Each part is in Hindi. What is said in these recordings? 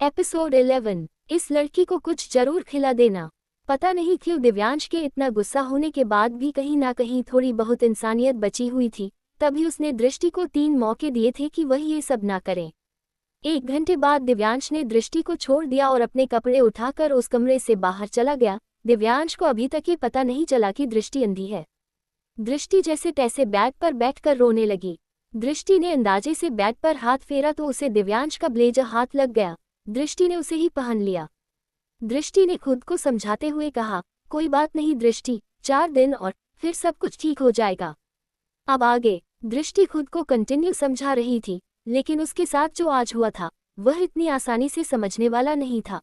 एपिसोड 11। इस लड़की को कुछ जरूर खिला देना। पता नहीं क्यों दिव्यांश के इतना गुस्सा होने के बाद भी कहीं ना कहीं थोड़ी बहुत इंसानियत बची हुई थी, तभी उसने दृष्टि को 3 मौके दिए थे कि वह ये सब ना करे। 1 घंटे बाद दिव्यांश ने दृष्टि को छोड़ दिया और अपने कपड़े उठाकर उस कमरे से बाहर चला गया। दिव्यांश को अभी तक ये पता नहीं चला कि दृष्टि अंधी है। दृष्टि जैसे तैसे बेड पर बैठकर रोने लगी। दृष्टि ने अंदाजे से बेड पर हाथ फेरा तो उसे दिव्यांश का ब्लेजर हाथ लग गया। दृष्टि ने उसे ही पहन लिया। दृष्टि ने खुद को समझाते हुए कहा, कोई बात नहीं दृष्टि, 4 दिन और फिर सब कुछ ठीक हो जाएगा। अब आगे दृष्टि खुद को कंटिन्यू समझा रही थी, लेकिन उसके साथ जो आज हुआ था वह इतनी आसानी से समझने वाला नहीं था।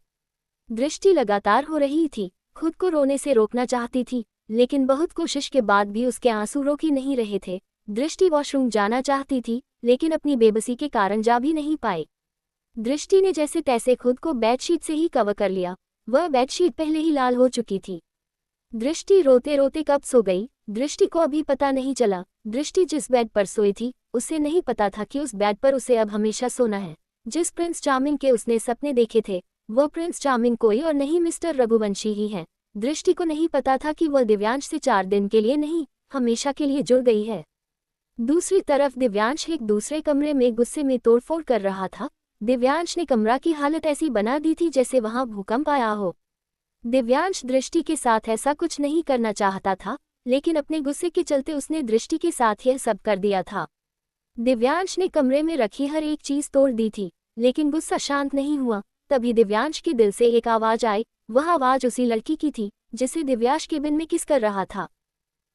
दृष्टि लगातार हो रही थी, खुद को रोने से रोकना चाहती थी, लेकिन बहुत कोशिश के बाद भी उसके आंसू रोक ही नहीं रहे थे। दृष्टि वॉशरूम जाना चाहती थी, लेकिन अपनी बेबसी के कारण जा भी नहीं पाए। दृष्टि ने जैसे तैसे खुद को बेडशीट से ही कवर कर लिया। वह बेडशीट पहले ही लाल हो चुकी थी। दृष्टि रोते रोते कब सो गई, दृष्टि को अभी पता नहीं चला। दृष्टि जिस बेड पर सोई थी उसे नहीं पता था कि उस बेड पर उसे अब हमेशा सोना है। जिस प्रिंस चार्मिंग के उसने सपने देखे थे वह प्रिंस चार्मिंग कोई और नहीं मिस्टर रघुवंशी ही है। दृष्टि को नहीं पता था कि वह दिव्यांश से 4 दिन के लिए नहीं, हमेशा के लिए जुड़ गई है। दूसरी तरफ दिव्यांश एक दूसरे कमरे में गुस्से में तोड़फोड़ कर रहा था। दिव्यांश ने कमरा की हालत ऐसी बना दी थी जैसे वहां भूकंप आया हो। दिव्यांश दृष्टि के साथ ऐसा कुछ नहीं करना चाहता था, लेकिन अपने गुस्से के चलते उसने दृष्टि के साथ यह सब कर दिया था। दिव्यांश ने कमरे में रखी हर एक चीज तोड़ दी थी, लेकिन गुस्सा शांत नहीं हुआ। तभी दिव्यांश के दिल से एक आवाज आई। वह आवाज उसी लड़की की थी जिसे दिव्यांश केबिन में किस कर रहा था।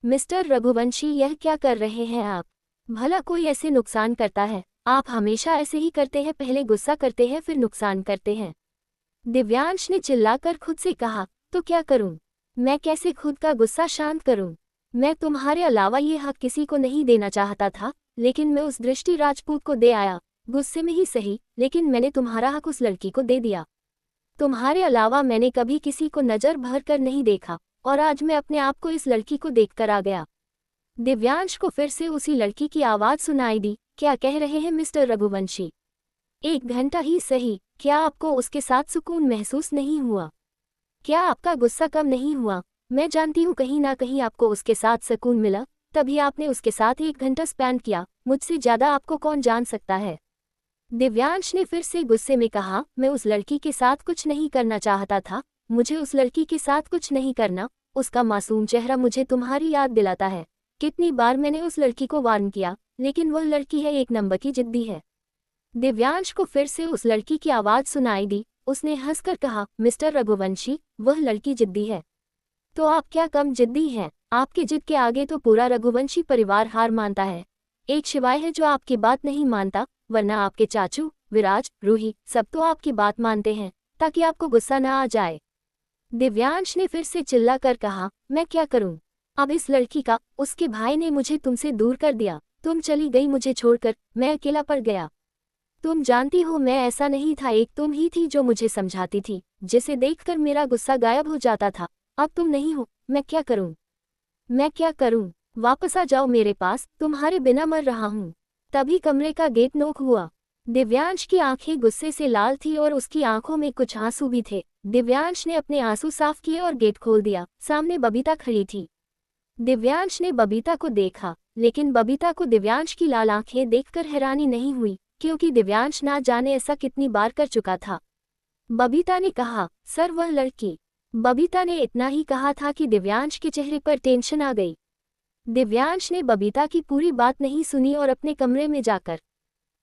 मिस्टर रघुवंशी, यह क्या कर रहे हैं आप? भला कोई ऐसे नुकसान करता है? आप हमेशा ऐसे ही करते हैं, पहले गुस्सा करते हैं फिर नुकसान करते हैं। दिव्यांश ने चिल्लाकर खुद से कहा, तो क्या करूं? मैं कैसे खुद का गुस्सा शांत करूं? मैं तुम्हारे अलावा ये हक किसी को नहीं देना चाहता था, लेकिन मैं उस दृष्टि राजपूत को दे आया। गुस्से में ही सही, लेकिन मैंने तुम्हारा हक उस लड़की को दे दिया। तुम्हारे अलावा मैंने कभी किसी को नजर भर कर नहीं देखा, और आज मैं अपने आप को इस लड़की को देखकर आ गया। दिव्यांश को फिर से उसी लड़की की आवाज सुनाई दी। क्या कह रहे हैं मिस्टर रघुवंशी? 1 घंटा ही सही, क्या आपको उसके साथ सुकून महसूस नहीं हुआ? क्या आपका गुस्सा कम नहीं हुआ? मैं जानती हूँ कहीं ना कहीं आपको उसके साथ सुकून मिला, तभी आपने उसके साथ 1 घंटा स्पेंड किया। मुझसे ज्यादा आपको कौन जान सकता है? दिव्यांश ने फिर से गुस्से में कहा, मैं उस लड़की के साथ कुछ नहीं करना चाहता था। मुझे उस लड़की के साथ कुछ नहीं करना। उसका मासूम चेहरा मुझे तुम्हारी याद दिलाता है। कितनी बार मैंने उस लड़की को वार्न किया, लेकिन वह लड़की है 1 नंबर की जिद्दी है। दिव्यांश को फिर से उस लड़की की आवाज सुनाई दी। उसने हंसकर कहा, मिस्टर रघुवंशी, वह लड़की जिद्दी है तो आप क्या कम जिद्दी हैं? आपके जिद के आगे तो पूरा रघुवंशी परिवार हार मानता है। एक शिवाय है जो आपकी बात नहीं मानता, वरना आपके चाचू विराज, रूही सब तो आपकी बात मानते हैं, ताकि आपको गुस्सा न आ जाए। दिव्यांश ने फिर से चिल्लाकर कहा, मैं क्या करूं? अब इस लड़की का, उसके भाई ने मुझे तुमसे दूर कर दिया। तुम चली गई मुझे छोड़कर, मैं अकेला पड़ गया। तुम जानती हो मैं ऐसा नहीं था, एक तुम ही थी जो मुझे समझाती थी, जिसे देखकर मेरा गुस्सा गायब हो जाता था। अब तुम नहीं हो, मैं क्या करूं? मैं क्या करूं? वापस आ जाओ मेरे पास, तुम्हारे बिना मर रहा हूं। तभी कमरे का गेट नॉक हुआ। दिव्यांश की आंखें गुस्से से लाल थी और उसकी आंखों में कुछ आंसू भी थे। दिव्यांश ने अपने आंसू साफ किए और गेट खोल दिया। सामने बबीता खड़ी थी। दिव्यांश ने बबीता को देखा, लेकिन बबीता को दिव्यांश की लाल आंखें देखकर हैरानी नहीं हुई, क्योंकि दिव्यांश ना जाने ऐसा कितनी बार कर चुका था। बबीता ने कहा, सर वह लड़की। बबीता ने इतना ही कहा था कि दिव्यांश के चेहरे पर टेंशन आ गई। दिव्यांश ने बबीता की पूरी बात नहीं सुनी और अपने कमरे में जाकर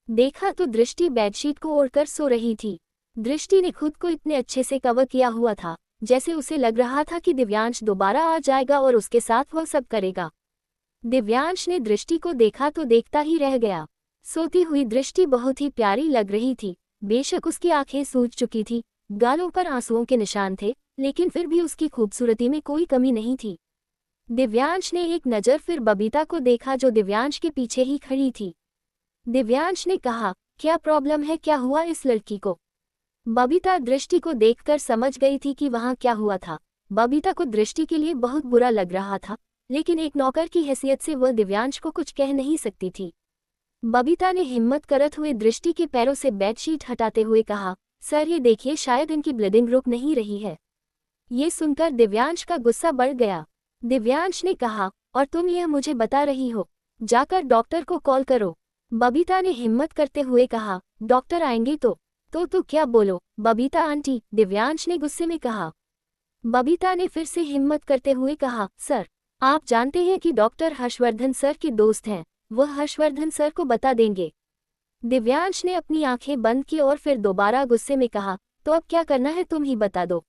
देखा तो दृष्टि बेडशीट को ओढ़कर सो रही थी। दृष्टि ने खुद को इतने अच्छे से कवर किया हुआ था, जैसे उसे लग रहा था कि दिव्यांश दोबारा आ जाएगा और उसके साथ वह सब करेगा। दिव्यांश ने दृष्टि को देखा तो देखता ही रह गया। सोती हुई दृष्टि बहुत ही प्यारी लग रही थी। बेशक उसकी आंखें सूज चुकी थी, गालों पर आंसुओं के निशान थे, लेकिन फिर भी उसकी खूबसूरती में कोई कमी नहीं थी। दिव्यांश ने एक नज़र फिर बबीता को देखा जो दिव्यांश के पीछे ही खड़ी थी। दिव्यांश ने कहा, क्या प्रॉब्लम है, क्या हुआ इस लड़की को? बबीता दृष्टि को देखकर समझ गई थी कि वहां क्या हुआ था। बबीता को दृष्टि के लिए बहुत बुरा लग रहा था, लेकिन एक नौकर की हैसियत से वह दिव्यांश को कुछ कह नहीं सकती थी। बबीता ने हिम्मत करते हुए दृष्टि के पैरों से बेडशीट हटाते हुए कहा, सर ये देखिए, शायद इनकी ब्लीडिंग रुक नहीं रही है। ये सुनकर दिव्यांश का गुस्सा बढ़ गया। दिव्यांश ने कहा, और तुम यह मुझे बता रही हो? जाकर डॉक्टर को कॉल करो। बबीता ने हिम्मत करते हुए कहा, डॉक्टर आएंगे तो क्या बोलो बबीता आंटी, दिव्यांश ने गुस्से में कहा। बबीता ने फिर से हिम्मत करते हुए कहा, सर आप जानते हैं कि डॉक्टर हर्षवर्धन सर के दोस्त हैं, वह हर्षवर्धन सर को बता देंगे। दिव्यांश ने अपनी आंखें बंद की और फिर दोबारा गुस्से में कहा, तो अब क्या करना है तुम ही बता दो।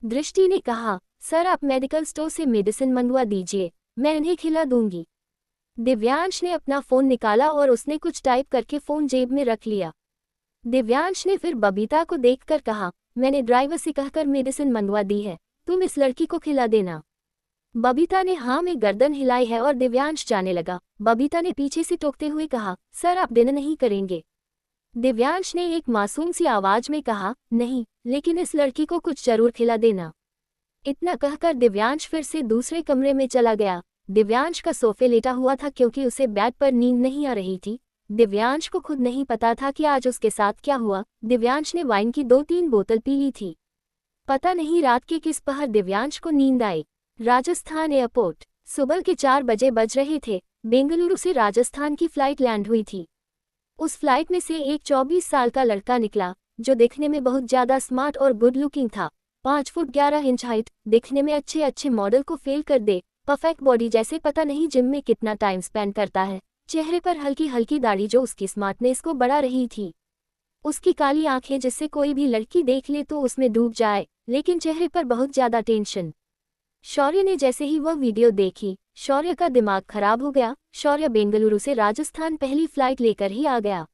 दृष्टि ने कहा, सर आप मेडिकल स्टोर से मेडिसिन मंगवा दीजिए, मैं इन्हें खिला दूंगी। दिव्यांश ने अपना फ़ोन निकाला और उसने कुछ टाइप करके फ़ोन जेब में रख लिया। दिव्यांश ने फिर बबीता को देखकर कहा, मैंने ड्राइवर से कहकर मेडिसिन मंगवा दी है, तुम इस लड़की को खिला देना। बबीता ने हाँ में गर्दन हिलाई है और दिव्यांश जाने लगा। बबीता ने पीछे से टोकते हुए कहा, सर आप डिनर नहीं करेंगे? दिव्यांश ने एक मासूम सी आवाज में कहा, नहीं, लेकिन इस लड़की को कुछ जरूर खिला देना। इतना कहकर दिव्यांश फिर से दूसरे कमरे में चला गया। दिव्यांश का सोफे लेटा हुआ था क्योंकि उसे बेड पर नींद नहीं आ रही थी। दिव्यांश को खुद नहीं पता था कि आज उसके साथ क्या हुआ। दिव्यांश ने वाइन की 2-3 बोतल पी ली थी। पता नहीं रात के किस पहर दिव्यांश को नींद आई। राजस्थान एयरपोर्ट। सुबह के 4 बजे बज रहे थे। बेंगलुरु से राजस्थान की फ्लाइट लैंड हुई थी। उस फ्लाइट में से एक 24 साल का लड़का निकला, जो दिखने में बहुत ज्यादा स्मार्ट और गुड लुकिंग था। 5 फुट 11 इंच हाइट, दिखने में अच्छे मॉडल को फेल कर दे, परफेक्ट बॉडी जैसे, पता नहीं जिम में कितना टाइम स्पेंड करता है। चेहरे पर हल्की हल्की दाढ़ी जो उसकी स्मार्टनेस को बढ़ा रही थी। उसकी काली आंखें जिससे कोई भी लड़की देख ले तो उसमें डूब जाए, लेकिन चेहरे पर बहुत ज्यादा टेंशन। शौर्य ने जैसे ही वह वीडियो देखी, शौर्य का दिमाग खराब हो गया। शौर्य बेंगलुरु से राजस्थान पहली फ्लाइट लेकर ही आ गया।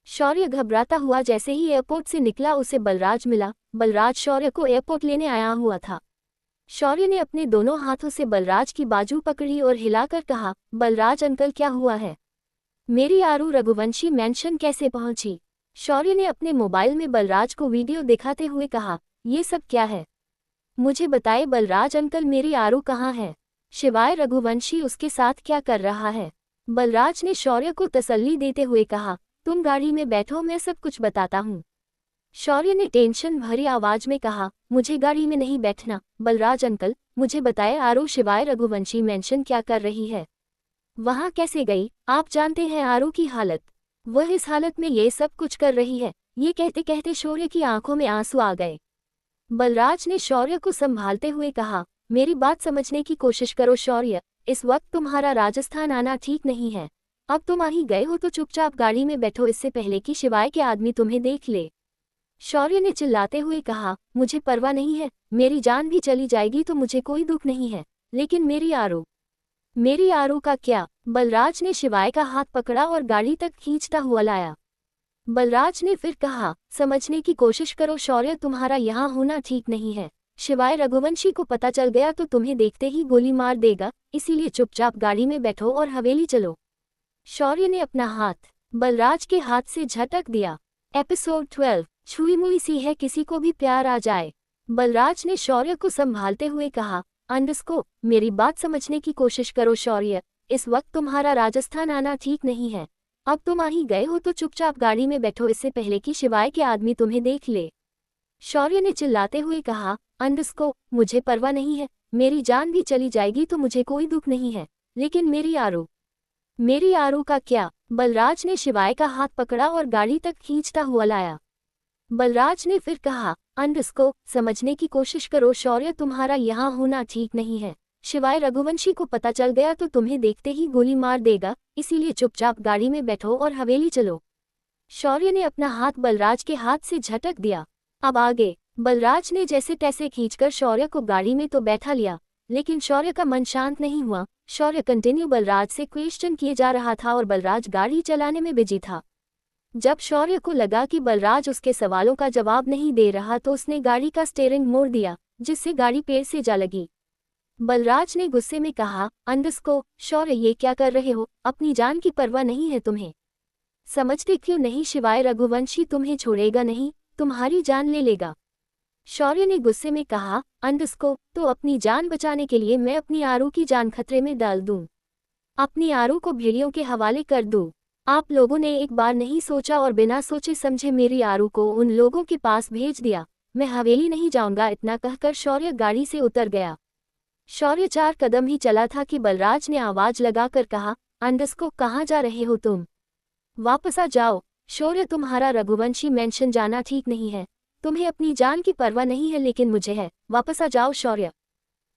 शौर्य घबराता हुआ जैसे ही एयरपोर्ट से निकला उसे बलराज मिला। बलराज शौर्य को एयरपोर्ट लेने आया हुआ था। शौर्य ने अपने दोनों हाथों से बलराज की बाजू पकड़ी और हिलाकर कहा, बलराज अंकल क्या हुआ है? मेरी आरू रघुवंशी मेंशन कैसे पहुंची? शौर्य ने अपने मोबाइल में बलराज को वीडियो दिखाते हुए कहा, ये सब क्या है? मुझे बताए बलराज अंकल, मेरी आरू कहाँ है? शिवाय रघुवंशी उसके साथ क्या कर रहा है? बलराज ने शौर्य को तसल्ली देते हुए कहा, तुम गाड़ी में बैठो, मैं सब कुछ बताता हूँ। शौर्य ने टेंशन भरी आवाज में कहा, मुझे गाड़ी में नहीं बैठना। बलराज अंकल मुझे बताए आरू शिवाय रघुवंशी मेंशन क्या कर रही है? वहाँ कैसे गई? आप जानते हैं आरू की हालत, वह इस हालत में ये सब कुछ कर रही है। ये कहते कहते शौर्य की आंखों में आंसू आ गए। बलराज ने शौर्य को संभालते हुए कहा, मेरी बात समझने की कोशिश करो शौर्य, इस वक्त तुम्हारा राजस्थान आना ठीक नहीं है। अब तुम आ ही गए हो तो चुपचाप गाड़ी में बैठो, इससे पहले कि शिवाय के आदमी तुम्हें देख ले। शौर्य ने चिल्लाते हुए कहा, मुझे परवाह नहीं है, मेरी जान भी चली जाएगी तो मुझे कोई दुख नहीं है, लेकिन मेरी आरू का क्या? बलराज ने शिवाय का हाथ पकड़ा और गाड़ी तक खींचता हुआ लाया। बलराज ने फिर कहा, समझने की कोशिश करो शौर्य, तुम्हारा यहाँ होना ठीक नहीं है। शिवाय रघुवंशी को पता चल गया तो तुम्हें देखते ही गोली मार देगा, इसीलिए चुपचाप गाड़ी में बैठो और हवेली चलो। शौर्य ने अपना हाथ बलराज के हाथ से झटक दिया। एपिसोड 12। छुई मुई सी है, किसी को भी प्यार आ जाए। बलराज ने शौर्य को संभालते हुए कहा, मेरी बात समझने की कोशिश करो शौर्य, इस वक्त तुम्हारा राजस्थान आना ठीक नहीं है। अब तुम आ ही गए हो तो चुपचाप गाड़ी में बैठो, इससे पहले कि शिवाय के आदमी तुम्हें देख ले। शौर्य ने चिल्लाते हुए कहा, मुझे परवाह नहीं है, मेरी जान भी चली जाएगी तो मुझे कोई दुख नहीं है, लेकिन मेरी आरू का क्या? बलराज ने शिवाय का हाथ पकड़ा और गाड़ी तक खींचता हुआ लाया। बलराज ने फिर कहा, समझने की कोशिश करो शौर्य, तुम्हारा यहाँ होना ठीक नहीं है। शिवाय रघुवंशी को पता चल गया तो तुम्हें देखते ही गोली मार देगा, इसीलिए चुपचाप गाड़ी में बैठो और हवेली चलो। शौर्य ने अपना हाथ बलराज के हाथ से झटक दिया। अब आगे। बलराज ने जैसे तैसे खींचकर शौर्य को गाड़ी में तो बैठा लिया, लेकिन शौर्य का मन शांत नहीं हुआ। शौर्य कंटिन्यू बलराज से क्वेश्चन किए जा रहा था और बलराज गाड़ी चलाने में बिजी था। जब शौर्य को लगा कि बलराज उसके सवालों का जवाब नहीं दे रहा तो उसने गाड़ी का स्टीयरिंग मोड़ दिया, जिससे गाड़ी पेड़ से जा लगी। बलराज ने गुस्से में कहा, शौर्य ये क्या कर रहे हो? अपनी जान की परवाह नहीं है तुम्हें? समझते क्यों नहीं? शिवाय रघुवंशी तुम्हें छोड़ेगा नहीं, तुम्हारी जान ले लेगा। शौर्य ने गुस्से में कहा, तो अपनी जान बचाने के लिए मैं अपनी आरू की जान खतरे में डाल दूं? अपनी आरू को भेड़ियों के हवाले कर दूं? आप लोगों ने एक बार नहीं सोचा और बिना सोचे समझे मेरी आरू को उन लोगों के पास भेज दिया। मैं हवेली नहीं जाऊंगा। इतना कहकर शौर्य गाड़ी से उतर गया। शौर्य 4 कदम ही चला था कि बलराज ने आवाज लगाकर कहा, अंडस्को, कहाँ जा रहे हो तुम? वापस आ जाओ। शौर्य, तुम्हारा रघुवंशी मेंशन जाना ठीक नहीं है। तुम्हें अपनी जान की परवाह नहीं है, लेकिन मुझे है। वापस आ जाओ शौर्य।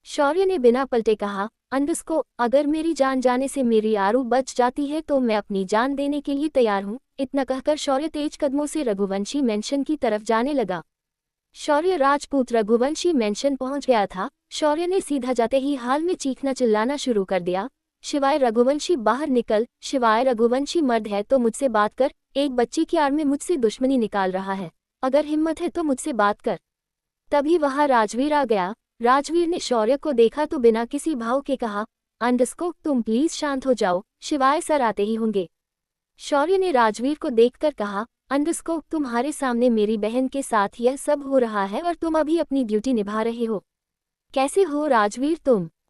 शौर्य ने बिना पलटे कहा, अंडस्को, अगर मेरी जान जाने से मेरी आरू बच जाती है तो मैं अपनी जान देने के लिए तैयार हूँ। इतना कहकर शौर्य तेज कदमों से रघुवंशी मेंशन की तरफ जाने लगा। शौर्य राजपूत रघुवंशी मेंशन पहुंच गया था। शौर्य ने सीधा जाते ही हाल में चीखना चिल्लाना शुरू कर दिया, शिवाय रघुवंशी बाहर निकल, शिवाय रघुवंशी मर्द है तो मुझसे बात कर। एक बच्ची की आड़ में मुझसे दुश्मनी निकाल रहा है। अगर हिम्मत है तो मुझसे बात कर। तभी वहां राजवीर आ गया। राजवीर ने शौर्य को देखा तो बिना किसी भाव के कहा, अंडस्को, तुम प्लीज शांत हो जाओ, शिवाय सर आते ही होंगे। शौर्य ने राजवीर को देखकर कहा, अंडस्को, तुम्हारे सामने मेरी बहन के साथ यह सब हो रहा है और तुम अभी अपनी ड्यूटी निभा रहे हो। कैसे हो राजवीर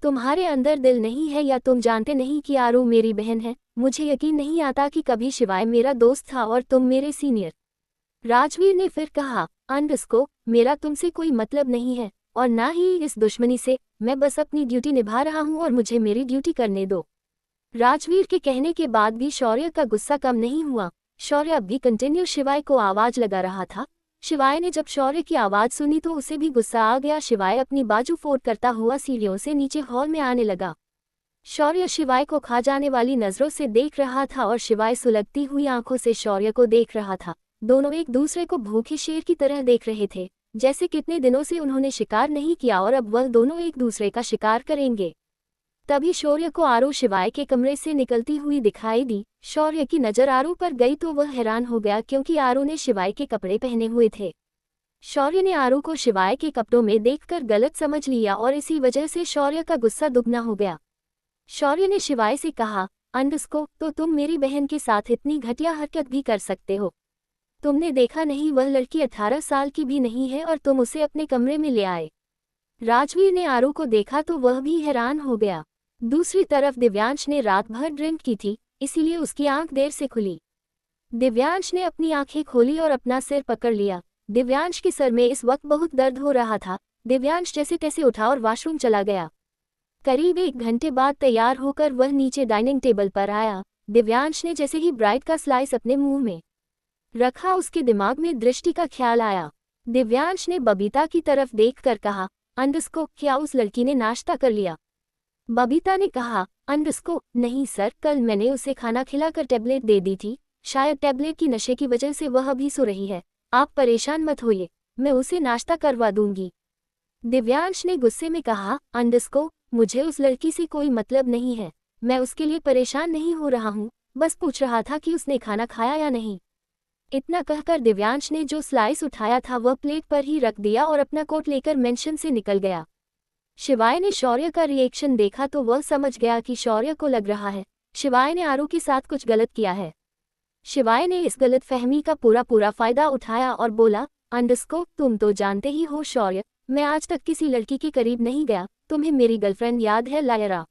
तुम्हारे अंदर दिल नहीं है या तुम जानते नहीं कि आरू मेरी बहन है? मुझे यकीन नहीं आता कि कभी शिवाय मेरा दोस्त था और तुम मेरे सीनियर। राजवीर ने फिर कहा, अंडस्को, मेरा तुमसे कोई मतलब नहीं है और ना ही इस दुश्मनी से। मैं बस अपनी ड्यूटी निभा रहा हूँ और मुझे मेरी ड्यूटी करने दो। राजवीर के कहने के बाद भी शौर्य का गुस्सा कम नहीं हुआ। शौर्य अब भी कंटिन्यू शिवाय को आवाज लगा रहा था। शिवाय ने जब शौर्य की आवाज सुनी तो उसे भी गुस्सा आ गया। शिवाय अपनी बाजू फोड़ करता हुआ सीढ़ियों से नीचे हॉल में आने लगा। शौर्य शिवाय को खा जाने वाली नजरों से देख रहा था और शिवाय सुलगती हुई आंखों से शौर्य को देख रहा था। दोनों एक दूसरे को भूखे शेर की तरह देख रहे थे, जैसे कितने दिनों से उन्होंने शिकार नहीं किया और अब वह दोनों एक दूसरे का शिकार करेंगे। तभी शौर्य को आरू शिवाय के कमरे से निकलती हुई दिखाई दी। शौर्य की नजर आरू पर गई तो वह हैरान हो गया, क्योंकि आरू ने शिवाय के कपड़े पहने हुए थे। शौर्य ने आरू को शिवाय के कपड़ों में देखकर गलत समझ लिया और इसी वजह से शौर्य का गुस्सा दुगना हो गया। शौर्य ने शिवाय से कहा, अंडस्को, तो तुम मेरी बहन के साथ इतनी घटिया हरकत भी कर सकते हो? तुमने देखा नहीं, वह लड़की 18 साल की भी नहीं है और तुम उसे अपने कमरे में ले आए। राजवीर ने आरू को देखा तो वह भी हैरान हो गया। दूसरी तरफ दिव्यांश ने रात भर ड्रिंक की थी, इसीलिए उसकी आंख देर से खुली। दिव्यांश ने अपनी आंखें खोली और अपना सिर पकड़ लिया। दिव्यांश के सर में इस वक्त बहुत दर्द हो रहा था। दिव्यांश जैसे तैसे उठा और वॉशरूम चला गया। करीब 1 घंटे बाद तैयार होकर वह नीचे डाइनिंग टेबल पर आया। दिव्यांश ने जैसे ही ब्राइड का स्लाइस अपने मुंह में रखा, उसके दिमाग में दृष्टि का ख्याल आया। दिव्यांश ने बबीता की तरफ देखकर कहा, अंडस्को, क्या उस लड़की ने नाश्ता कर लिया? बबीता ने कहा, अंडस्को, नहीं सर, कल मैंने उसे खाना खिलाकर टैबलेट दे दी थी। शायद टैबलेट की नशे की वजह से वह अभी सो रही है। आप परेशान मत होइए, मैं उसे नाश्ता करवा दूंगी। दिव्यांश ने गुस्से में कहा, अंडस्को, मुझे उस लड़की से कोई मतलब नहीं है। मैं उसके लिए परेशान नहीं हो रहा हूँ, बस पूछ रहा था कि उसने खाना खाया या नहीं। इतना कहकर दिव्यांश ने जो स्लाइस उठाया था वह प्लेट पर ही रख दिया और अपना कोट लेकर मेंशन से निकल गया। शिवाय ने शौर्य का रिएक्शन देखा तो वह समझ गया कि शौर्य को लग रहा है शिवाय ने आरू के साथ कुछ गलत किया है। शिवाय ने इस गलत फहमी का पूरा फायदा उठाया और बोला, अंडस्को, तुम तो जानते ही हो शौर्य, मैं आज तक किसी लड़की के करीब नहीं गया। तुम्हें मेरी गर्लफ्रेंड याद है, लायरा,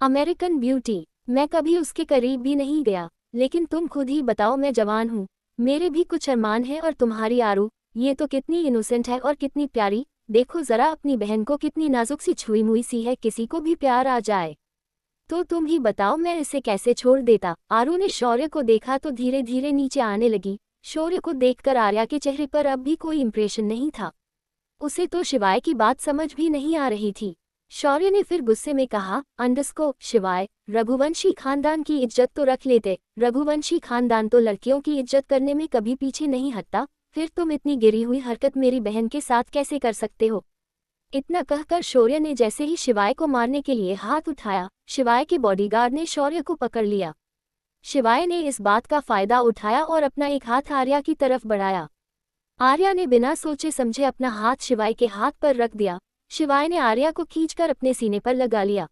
अमेरिकन ब्यूटी? मैं कभी उसके करीब भी नहीं गया। लेकिन तुम खुद ही बताओ, मैं जवान हूँ, मेरे भी कुछ अरमान हैं, और तुम्हारी आरू, ये तो कितनी इनोसेंट है और कितनी प्यारी। देखो जरा अपनी बहन को, कितनी नाजुक सी छुई मुई सी है, किसी को भी प्यार आ जाए तो तुम ही बताओ मैं इसे कैसे छोड़ देता। आरू ने शौर्य को देखा तो धीरे धीरे नीचे आने लगी। शौर्य को देखकर आर्या के चेहरे पर अब भी कोई इंप्रेशन नहीं था। उसे तो शिवाय की बात समझ भी नहीं आ रही थी। शौर्य ने फिर गुस्से में कहा, अंडस्को, शिवाय, रघुवंशी खानदान की इज्जत तो रख लेते। रघुवंशी खानदान तो लड़कियों की इज्जत करने में कभी पीछे नहीं हटता। फिर तुम इतनी गिरी हुई हरकत मेरी बहन के साथ कैसे कर सकते हो? इतना कहकर शौर्य ने जैसे ही शिवाय को मारने के लिए हाथ उठाया, शिवाय के बॉडीगार्ड ने शौर्य को पकड़ लिया। शिवाय ने इस बात का फायदा उठाया और अपना एक हाथ आर्या की तरफ बढ़ाया। आर्या ने बिना सोचे समझे अपना हाथ शिवाय के हाथ पर रख दिया। शिवाय ने आर्या को खींचकर अपने सीने पर लगा लिया।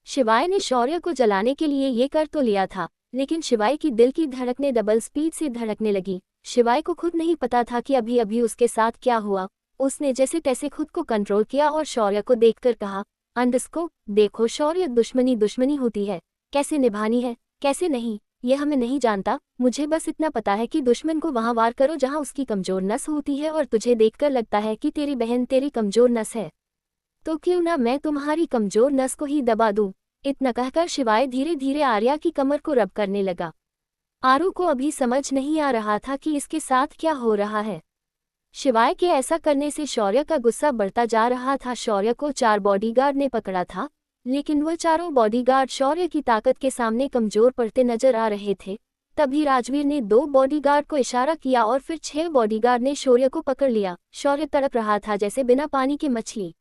शिवाय ने शौर्य को जलाने के लिए ये कर तो लिया था, लेकिन शिवाय की दिल की धड़कनें डबल स्पीड से धड़कने लगी। शिवाय को खुद नहीं पता था कि अभी अभी उसके साथ क्या हुआ। उसने जैसे तैसे खुद को कंट्रोल किया और शौर्य को देखकर कहा, अंडस्को, देखो शौर्य, दुश्मनी दुश्मनी होती है, कैसे निभानी है कैसे नहीं। यह हमें नहीं जानता, मुझे बस इतना पता है कि दुश्मन को वहां वार करो जहां उसकी कमजोर नस होती है और तुझे देखकर लगता है कि तेरी बहन तेरी कमजोर नस है, तो क्यों ना मैं तुम्हारी कमजोर नस को ही दबा दूं। इतना कहकर शिवाय धीरे धीरे आर्या की कमर को रब करने लगा। आरू को अभी समझ नहीं आ रहा था कि इसके साथ क्या हो रहा है। शिवाय के ऐसा करने से शौर्य का गुस्सा बढ़ता जा रहा था। शौर्य को 4 बॉडीगार्ड ने पकड़ा था, लेकिन वह चारों बॉडीगार्ड शौर्य की ताकत के सामने कमजोर पड़ते नजर आ रहे थे। तभी राजवीर ने 2 बॉडीगार्ड को इशारा किया और फिर 6 बॉडीगार्ड ने शौर्य को पकड़ लिया। शौर्य तड़प रहा था जैसे बिना पानी की मछली।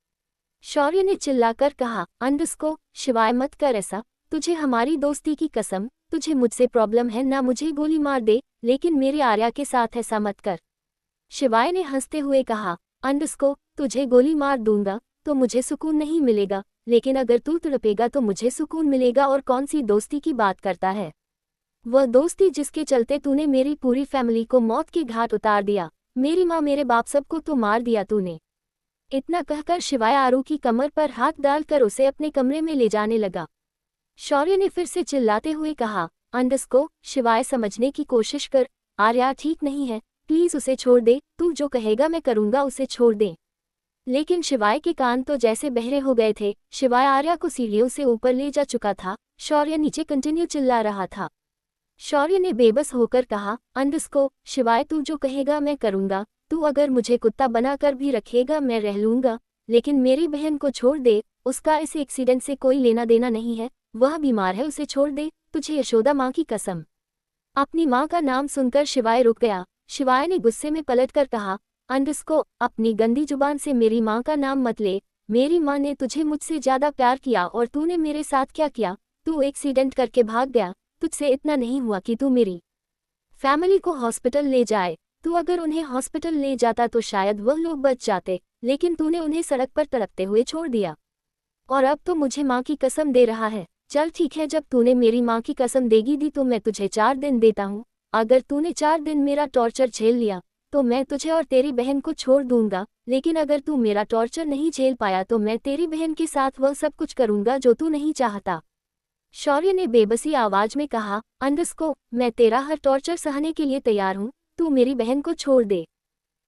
शौर्य ने चिल्लाकर कहा, अंडस्को, शिवाय मत कर ऐसा, तुझे हमारी दोस्ती की कसम, तुझे मुझसे प्रॉब्लम है ना, मुझे गोली मार दे, लेकिन मेरे आर्या के साथ ऐसा मत कर। शिवाय ने हंसते हुए कहा, अंडस्को, तुझे गोली मार दूंगा तो मुझे सुकून नहीं मिलेगा, लेकिन अगर तू तड़पेगा तो मुझे सुकून मिलेगा। और कौन सी दोस्ती की बात करता है? वह दोस्ती जिसके चलते तूने मेरी पूरी फैमिली को मौत के घाट उतार दिया, मेरी माँ मेरे बाप सबको तो मार दिया तूने। इतना कहकर शिवाय आरू की कमर पर हाथ डालकर उसे अपने कमरे में ले जाने लगा। शौर्य ने फिर से चिल्लाते हुए कहा, अंडस्को, शिवाय समझने की कोशिश कर, आर्या ठीक नहीं है, प्लीज उसे छोड़ दे, तू जो कहेगा मैं करूंगा, उसे छोड़ दे। लेकिन शिवाय के कान तो जैसे बहरे हो गए थे। शिवाय आर्या को सीढ़ियों से ऊपर ले जा चुका था। शौर्य नीचे कंटिन्यू चिल्ला रहा था। शौर्य ने बेबस होकर कहा, अंडस्को, शिवाय तू जो कहेगा मैं करूंगा, तू अगर मुझे कुत्ता बनाकर भी रखेगा मैं रह लूंगा, लेकिन मेरी बहन को छोड़ दे, उसका इस एक्सीडेंट से कोई लेना देना नहीं है, वह बीमार है, उसे छोड़ दे, तुझे यशोदा माँ की कसम। अपनी माँ का नाम सुनकर शिवाय रुक गया। शिवाय ने गुस्से में पलटकर कहा, अंडस्को, अपनी गंदी जुबान से मेरी माँ का नाम मत ले, मेरी माँ ने तुझे मुझसे ज्यादा प्यार किया और तूने मेरे साथ क्या किया? तू एक्सीडेंट करके भाग गया, तुझसे इतना नहीं हुआ कि तू मेरी फैमिली को हॉस्पिटल ले जाए। तू अगर उन्हें हॉस्पिटल ले जाता तो शायद वह लोग बच जाते, लेकिन तूने उन्हें सड़क पर तड़पते हुए छोड़ दिया। और अब तो मुझे माँ की कसम दे रहा है। चल ठीक है, जब तूने मेरी माँ की कसम देगी दी तो मैं तुझे 4 दिन देता हूँ। अगर तूने 4 दिन मेरा टॉर्चर झेल लिया तो मैं तुझे और तेरी बहन को छोड़ दूंगा, लेकिन अगर तू मेरा टॉर्चर नहीं झेल पाया तो मैं तेरी बहन के साथ वह सब कुछ करूंगा जो तू नहीं चाहता। शौर्य ने बेबसी आवाज में कहा, अंडस्को, मैं तेरा हर टॉर्चर सहने के लिए तैयार हूँ, तू मेरी बहन को छोड़ दे।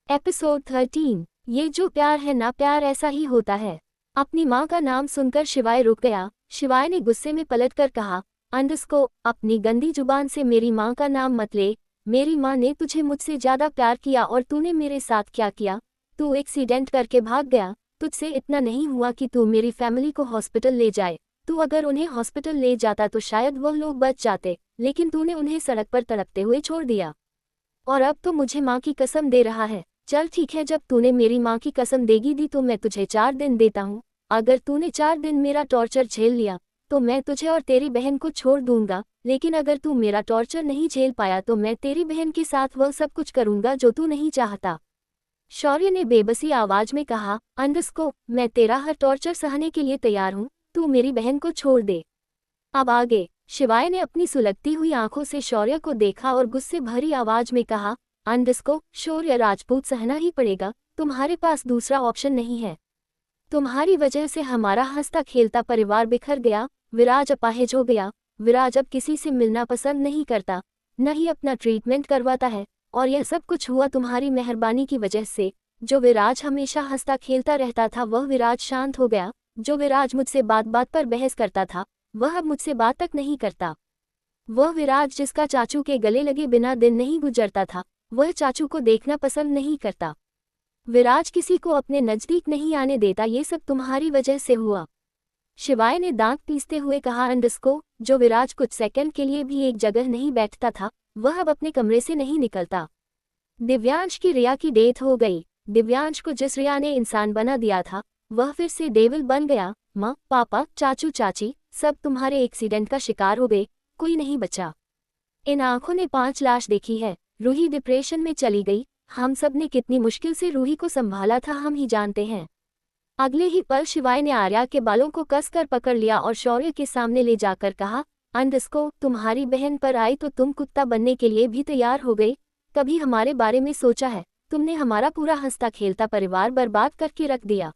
एपिसोड 13। ये जो प्यार है ना, प्यार ऐसा ही होता है। अपनी माँ का नाम सुनकर शिवाय रुक गया। शिवाय ने गुस्से में पलटकर कहा, अंडस्को, अपनी गंदी जुबान से मेरी माँ का नाम मत ले, मेरी माँ ने तुझे मुझसे ज्यादा प्यार किया और तूने मेरे साथ क्या किया? तू एक्सीडेंट करके भाग गया, तुझसे इतना नहीं हुआ कि तू मेरी फैमिली को हॉस्पिटल ले जाए। तू अगर उन्हें हॉस्पिटल ले जाता तो शायद वह लोग बच जाते, लेकिन तूने उन्हें सड़क पर तड़पते हुए छोड़ दिया। और अब तो मुझे माँ की कसम दे रहा है। चल ठीक है, जब तूने मेरी माँ की कसम देगी दी तो मैं तुझे 4 दिन देता हूँ। अगर तूने 4 दिन मेरा टॉर्चर झेल लिया तो मैं तुझे और तेरी बहन को छोड़ दूंगा, लेकिन अगर तू मेरा टॉर्चर नहीं झेल पाया तो मैं तेरी बहन के साथ वह सब कुछ करूंगा जो तू नहीं चाहता। शौर्य ने बेबसी आवाज में कहा, अंडस्को, मैं तेरा हर टॉर्चर सहने के लिए तैयार हूँ, तू मेरी बहन को छोड़ दे। अब आगे। शिवाय ने अपनी सुलगती हुई आंखों से शौर्य को देखा और गुस्से भरी आवाज में कहा, अंडस्को, शौर्य राजपूत सहना ही पड़ेगा, तुम्हारे पास दूसरा ऑप्शन नहीं है। तुम्हारी वजह से हमारा हंसता खेलता परिवार बिखर गया, विराज अपाहिज हो गया। विराज अब किसी से मिलना पसंद नहीं करता, न ही अपना ट्रीटमेंट करवाता है, और यह सब कुछ हुआ तुम्हारी मेहरबानी की वजह से। जो विराज हमेशा हंसता खेलता रहता था वह विराज शांत हो गया। जो विराज मुझसे बात बात पर बहस करता था वह अब मुझसे बात तक नहीं करता। वह विराज जिसका चाचू के गले लगे बिना दिन नहीं गुजरता था, वह चाचू को देखना पसंद नहीं करता। विराज किसी को अपने नजदीक नहीं आने देता, ये सब तुम्हारी वजह से हुआ। शिवाय ने दांत पीसते हुए कहा, अंडस्को, जो विराज कुछ सेकंड के लिए भी एक जगह नहीं बैठता था वह अब अपने कमरे से नहीं निकलता। दिव्यांश की रिया की डेथ हो गई। दिव्यांश को जिस रिया ने इंसान बना दिया था वह फिर से डेविल बन गया। माँ, पापा, चाचू, चाची सब तुम्हारे एक्सीडेंट का शिकार हो गए, कोई नहीं बचा। इन आंखों ने 5 लाश देखी है। रूही डिप्रेशन में चली गई। हम सब ने कितनी मुश्किल से रूही को संभाला था हम ही जानते हैं। अगले ही पल शिवाय ने आर्या के बालों को कसकर पकड़ लिया और शौर्य के सामने ले जाकर कहा, अंडस्को, तुम्हारी बहन पर आई तो तुम कुत्ता बनने के लिए भी तैयार हो गई। कभी हमारे बारे में सोचा है? तुमने हमारा पूरा हंसता खेलता परिवार बर्बाद करके रख दिया।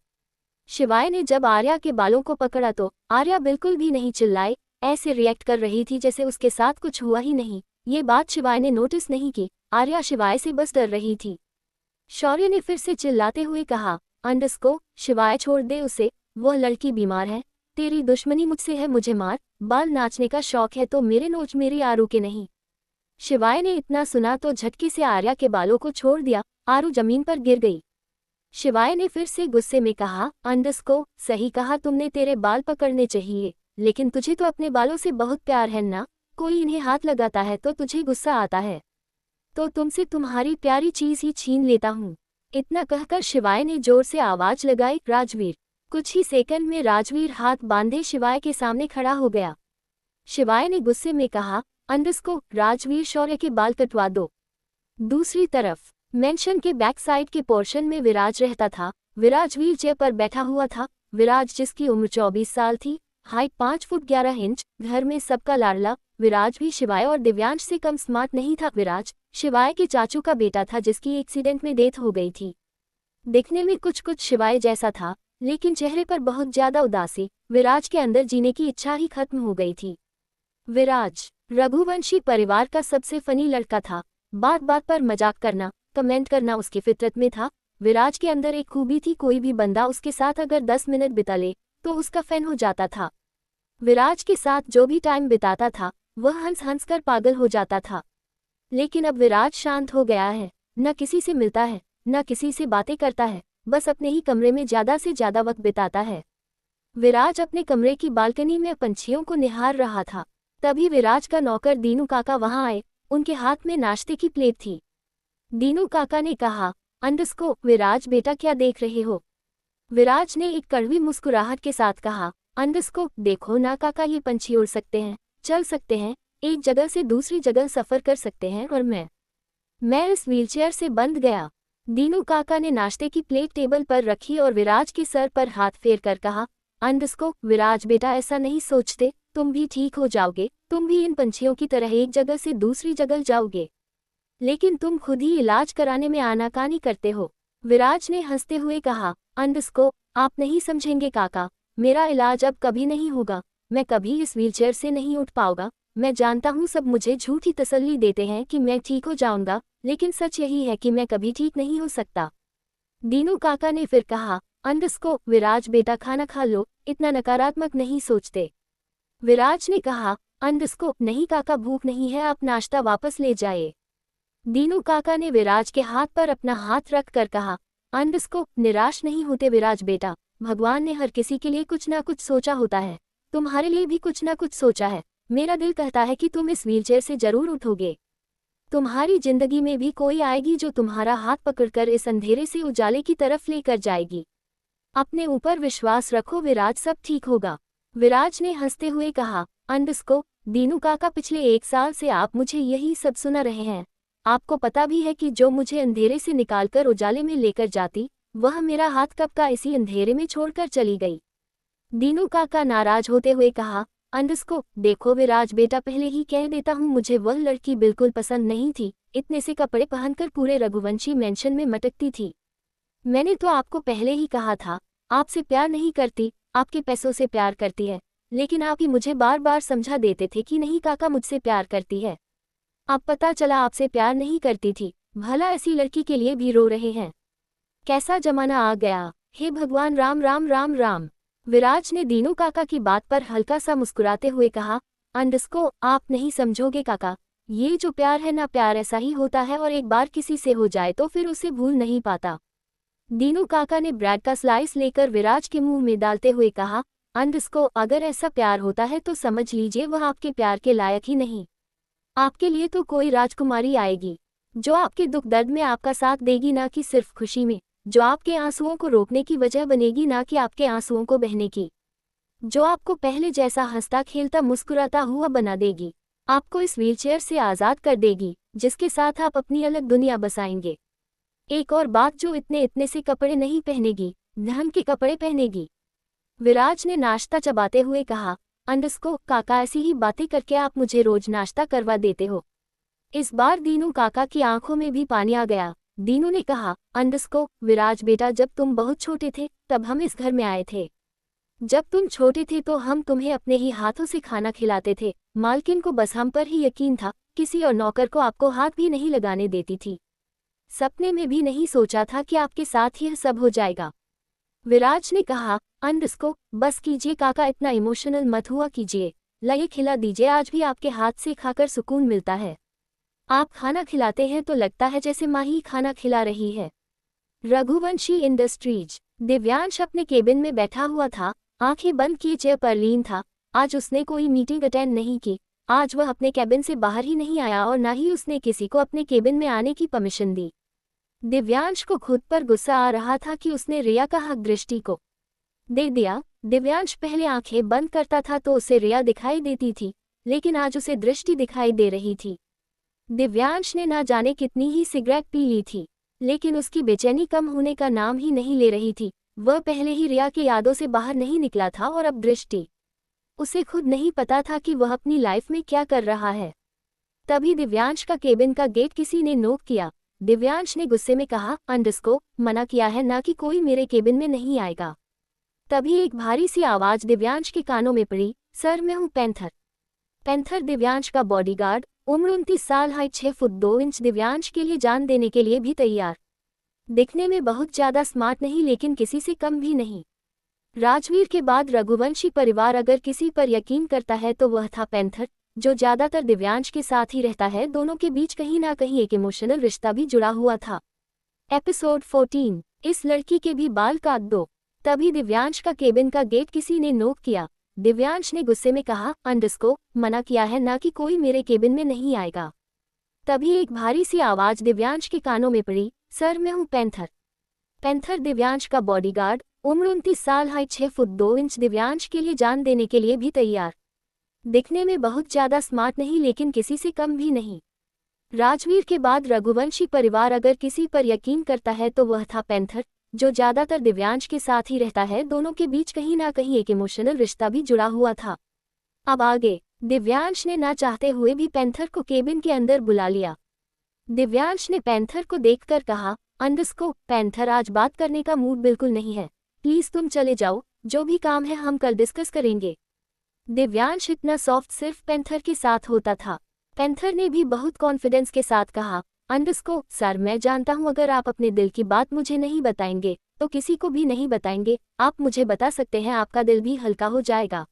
शिवाय ने जब आर्या के बालों को पकड़ा तो आर्या बिल्कुल भी नहीं चिल्लाई। ऐसे रिएक्ट कर रही थी जैसे उसके साथ कुछ हुआ ही नहीं। ये बात शिवाय ने नोटिस नहीं की। आर्या शिवाय से बस डर रही थी। शौर्य ने फिर से चिल्लाते हुए कहा, अंडस्को, शिवाय छोड़ दे उसे, वह लड़की बीमार है। तेरी दुश्मनी मुझसे है, मुझे मार। बाल नाचने का शौक है तो मेरे नोच, मेरी आरू के नहीं। शिवाय ने इतना सुना तो झटके से आर्या के बालों को छोड़ दिया। आरू जमीन पर गिर गई। शिवाय ने फिर से गुस्से में कहा, अंडस्को, सही कहा तुमने, तेरे बाल पकड़ने चाहिए, लेकिन तुझे तो अपने बालों से बहुत प्यार है ना। कोई इन्हें हाथ लगाता है तो तुझे गुस्सा आता है, तो तुमसे तुम्हारी प्यारी चीज ही छीन लेता हूँ। इतना कहकर शिवाय ने जोर से आवाज लगाई, राजवीर। कुछ ही सेकंड में राजवीर हाथ बांधे शिवाय के सामने खड़ा हो गया। शिवाय ने गुस्से में कहा, अंडस्को, राजवीर शौर्य के बाल कटवा दो। दूसरी तरफ मेंशन के बैक साइड के पोर्शन में विराज रहता था। विराज व्हील चेयर पर बैठा हुआ था। विराज, जिसकी उम्र 24 साल थी, हाइट 5 फुट 11 इंच, घर में सबका लाडला। विराज भी शिवाय और दिव्यांश से कम स्मार्ट नहीं था। विराज शिवाय के चाचू का बेटा था जिसकी एक्सीडेंट में डेथ हो गई थी। दिखने में कुछ कुछ शिवाय जैसा था, लेकिन चेहरे पर बहुत ज्यादा उदासी। विराज के अंदर जीने की इच्छा ही खत्म हो गई थी। विराज रघुवंशी परिवार का सबसे फनी लड़का था। बात बात पर मजाक करना, कमेंट करना उसकी फितरत में था। विराज के अंदर एक खूबी थी, कोई भी बंदा उसके साथ अगर 10 मिनट बिता ले तो उसका फैन हो जाता था। विराज के साथ जो भी टाइम बिताता था वह हंस हंस कर पागल हो जाता था। लेकिन अब विराज शांत हो गया है, न किसी से मिलता है, न किसी से बातें करता है, बस अपने ही कमरे में ज्यादा से ज्यादा वक्त बिताता है। विराज अपने कमरे की बालकनी में पंछियों को निहार रहा था। तभी विराज का नौकर दीनू काका वहां आए। उनके हाथ में नाश्ते की प्लेट थी। दीनू काका ने कहा, अंडस्को, विराज बेटा क्या देख रहे हो। विराज ने एक कड़वी मुस्कुराहट के साथ कहा, अंडस्को, देखो ना काका, ये पंछी उड़ सकते हैं, चल सकते हैं, एक जगह से दूसरी जगह सफर कर सकते हैं, और मैं इस व्हीलचेयर से बंध गया। दीनू काका ने नाश्ते की प्लेट टेबल पर रखी और विराज के सर पर हाथ फेर कर कहा, अंडस्को, विराज बेटा, ऐसा नहीं सोचते, तुम भी ठीक हो जाओगे, तुम भी इन पंछियों की तरह एक जगह से दूसरी जगह जाओगे, लेकिन तुम खुद ही इलाज कराने में आनाकानी करते हो। विराज ने हंसते हुए कहा, अंडस्को, आप नहीं समझेंगे काका, मेरा इलाज अब कभी नहीं होगा, मैं कभी इस व्हीलचेयर से नहीं उठ पाऊंगा। मैं जानता हूँ सब मुझे झूठी तसल्ली देते हैं कि मैं ठीक हो जाऊंगा, लेकिन सच यही है कि मैं कभी ठीक नहीं हो सकता। दीनू काका ने फिर कहा, अंडस्को, विराज बेटा, खाना खा लो, इतना नकारात्मक नहीं सोचते। विराज ने कहा, अंडस्को, नहीं काका, भूख नहीं है, आप नाश्ता वापस ले जाए। दीनू काका ने विराज के हाथ पर अपना हाथ रख कर कहा, अंडस्को, निराश नहीं होते विराज बेटा, भगवान ने हर किसी के लिए कुछ ना कुछ सोचा होता है, तुम्हारे लिए भी कुछ ना कुछ सोचा है। मेरा दिल कहता है कि तुम इस व्हीलचेयर से जरूर उठोगे। तुम्हारी जिंदगी में भी कोई आएगी जो तुम्हारा हाथ पकड़कर इस अंधेरे से उजाले की तरफ लेकर जाएगी। अपने ऊपर विश्वास रखो विराज, सब ठीक होगा। विराज ने हंसते हुए कहा, अंडस्को, दीनू काका, पिछले 1 साल से आप मुझे यही सब सुना रहे हैं। आपको पता भी है कि जो मुझे अंधेरे से निकालकर उजाले में लेकर जाती, वह मेरा हाथ कब का इसी अंधेरे में छोड़कर चली गई। दीनू काका नाराज होते हुए कहा, अंडस्को, देखो विराज बेटा, पहले ही कह देता हूँ, मुझे वह लड़की बिल्कुल पसंद नहीं थी, इतने से कपड़े पहनकर पूरे रघुवंशी मेंशन में मटकती थी। मैंने तो आपको पहले ही कहा था, आपसे प्यार नहीं करती, आपके पैसों से प्यार करती है, लेकिन आप ही मुझे बार बार समझा देते थे कि नहीं काका, मुझसे प्यार करती है। अब पता चला आपसे प्यार नहीं करती थी। भला ऐसी लड़की के लिए भी रो रहे हैं। कैसा जमाना आ गया, हे भगवान, राम राम राम राम। विराज ने दीनू काका की बात पर हल्का सा मुस्कुराते हुए कहा, अंडस्को, आप नहीं समझोगे काका, ये जो प्यार है ना, प्यार ऐसा ही होता है, और एक बार किसी से हो जाए तो फिर उसे भूल नहीं पाता। दीनू काका ने ब्रेड का स्लाइस लेकर विराज के मुंह में डालते हुए कहा, अंडस्को, अगर ऐसा प्यार होता है तो समझ लीजिए वह आपके प्यार के लायक ही नहीं। आपके लिए तो कोई राजकुमारी आएगी जो आपके दुख दर्द में आपका साथ देगी, ना कि सिर्फ खुशी में, जो आपके आंसुओं को रोकने की वजह बनेगी, ना कि आपके आंसुओं को बहने की, जो आपको पहले जैसा हंसता खेलता मुस्कुराता हुआ बना देगी, आपको इस व्हीलचेयर से आज़ाद कर देगी, जिसके साथ आप अपनी अलग दुनिया बसाएंगे। एक और बात, जो इतने इतने से कपड़े नहीं पहनेगी, धन के कपड़े पहनेगी। विराज ने नाश्ता चबाते हुए कहा, अंडस्को, काका, ऐसी ही बातें करके आप मुझे रोज नाश्ता करवा देते हो। इस बार दीनू काका की आंखों में भी पानी आ गया। दीनू ने कहा, अंडस्को, विराज बेटा, जब तुम बहुत छोटे थे तब हम इस घर में आए थे। जब तुम छोटे थे तो हम तुम्हें अपने ही हाथों से खाना खिलाते थे। मालकिन को बस हम पर ही यकीन था, किसी और नौकर को आपको हाथ भी नहीं लगाने देती थी। सपने में भी नहीं सोचा था कि आपके साथ यह सब हो जाएगा। विराज ने कहा, अंडस्को, बस कीजिए काका, इतना इमोशनल मत हुआ कीजिए। लाइए खिला दीजिए, आज भी आपके हाथ से खाकर सुकून मिलता है। आप खाना खिलाते हैं तो लगता है जैसे माँ ही खाना खिला रही है। रघुवंशी इंडस्ट्रीज। दिव्यांश अपने केबिन में बैठा हुआ था, आंखें बंद किए चेयर पर लीन था। आज उसने कोई मीटिंग अटेंड नहीं की। आज वह अपने केबिन से बाहर ही नहीं आया और ना ही उसने किसी को अपने केबिन में आने की परमिशन दी। दिव्यांश को खुद पर गुस्सा आ रहा था कि उसने रिया का हक दृष्टि को दे दिया। दिव्यांश पहले आंखें बंद करता था तो उसे रिया दिखाई देती थी, लेकिन आज उसे दृष्टि दिखाई दे रही थी। दिव्यांश ने ना जाने कितनी ही सिगरेट पी ली थी, लेकिन उसकी बेचैनी कम होने का नाम ही नहीं ले रही थी। वह पहले ही रिया के यादों से बाहर नहीं निकला था और अब दृष्टि, उसे खुद नहीं पता था कि वह अपनी लाइफ में क्या कर रहा है। तभी दिव्यांश का केबिन का गेट किसी ने नॉक किया। दिव्यांश ने गुस्से में कहा, अंडस्को, मना किया है ना कि कोई मेरे केबिन में नहीं आएगा। तभी एक भारी सी आवाज दिव्यांश के कानों में पड़ी, सर मैं हूँ पैंथर। पैंथर दिव्यांश का बॉडीगार्ड, उम्र 29 साल, हाइट 6 फुट 2 इंच, दिव्यांश के लिए जान देने के लिए भी तैयार। दिखने में बहुत ज्यादा स्मार्ट नहीं, लेकिन किसी से कम भी नहीं। राजवीर के बाद रघुवंशी परिवार अगर किसी पर यकीन करता है तो वह था पैंथर, जो ज्यादातर दिव्यांश के साथ ही रहता है। दोनों के बीच कहीं ना कहीं एक इमोशनल रिश्ता भी जुड़ा हुआ था। एपिसोड 14, इस लड़की के भी बाल काट दो। तभी दिव्यांश का केबिन का गेट किसी ने नॉक किया। दिव्यांश ने गुस्से में कहा, अंडस्को, मना किया है ना कि कोई मेरे केबिन में नहीं आएगा। तभी एक भारी सी आवाज दिव्यांश के कानों में पड़ी, सर मैं हूँ पैंथर। पैंथर दिव्यांश का बॉडीगार्ड, उम्र 29 साल, हाइट 6 फुट 2 इंच, दिव्यांश के लिए जान देने के लिए भी तैयार। दिखने में बहुत ज्यादा स्मार्ट नहीं, लेकिन किसी से कम भी नहीं। राजवीर के बाद रघुवंशी परिवार अगर किसी पर यकीन करता है तो वह था पैंथर, जो ज्यादातर दिव्यांश के साथ ही रहता है। दोनों के बीच कहीं ना कहीं एक इमोशनल रिश्ता भी जुड़ा हुआ था। अब आगे, दिव्यांश ने ना चाहते हुए भी पैंथर को केबिन के अंदर बुला लिया। दिव्यांश ने पैंथर को देखकर कहा, अंडस्को, पैंथर, आज बात करने का मूड बिल्कुल नहीं है। प्लीज तुम चले जाओ, जो भी काम है हम कल डिस्कस करेंगे। दिव्यांश इतना सॉफ्ट सिर्फ पैंथर के साथ होता था। पैंथर ने भी बहुत कॉन्फिडेंस के साथ कहा, अंडस्को, सर मैं जानता हूं अगर आप अपने दिल की बात मुझे नहीं बताएंगे तो किसी को भी नहीं बताएंगे। आप मुझे बता सकते हैं, आपका दिल भी हल्का हो जाएगा।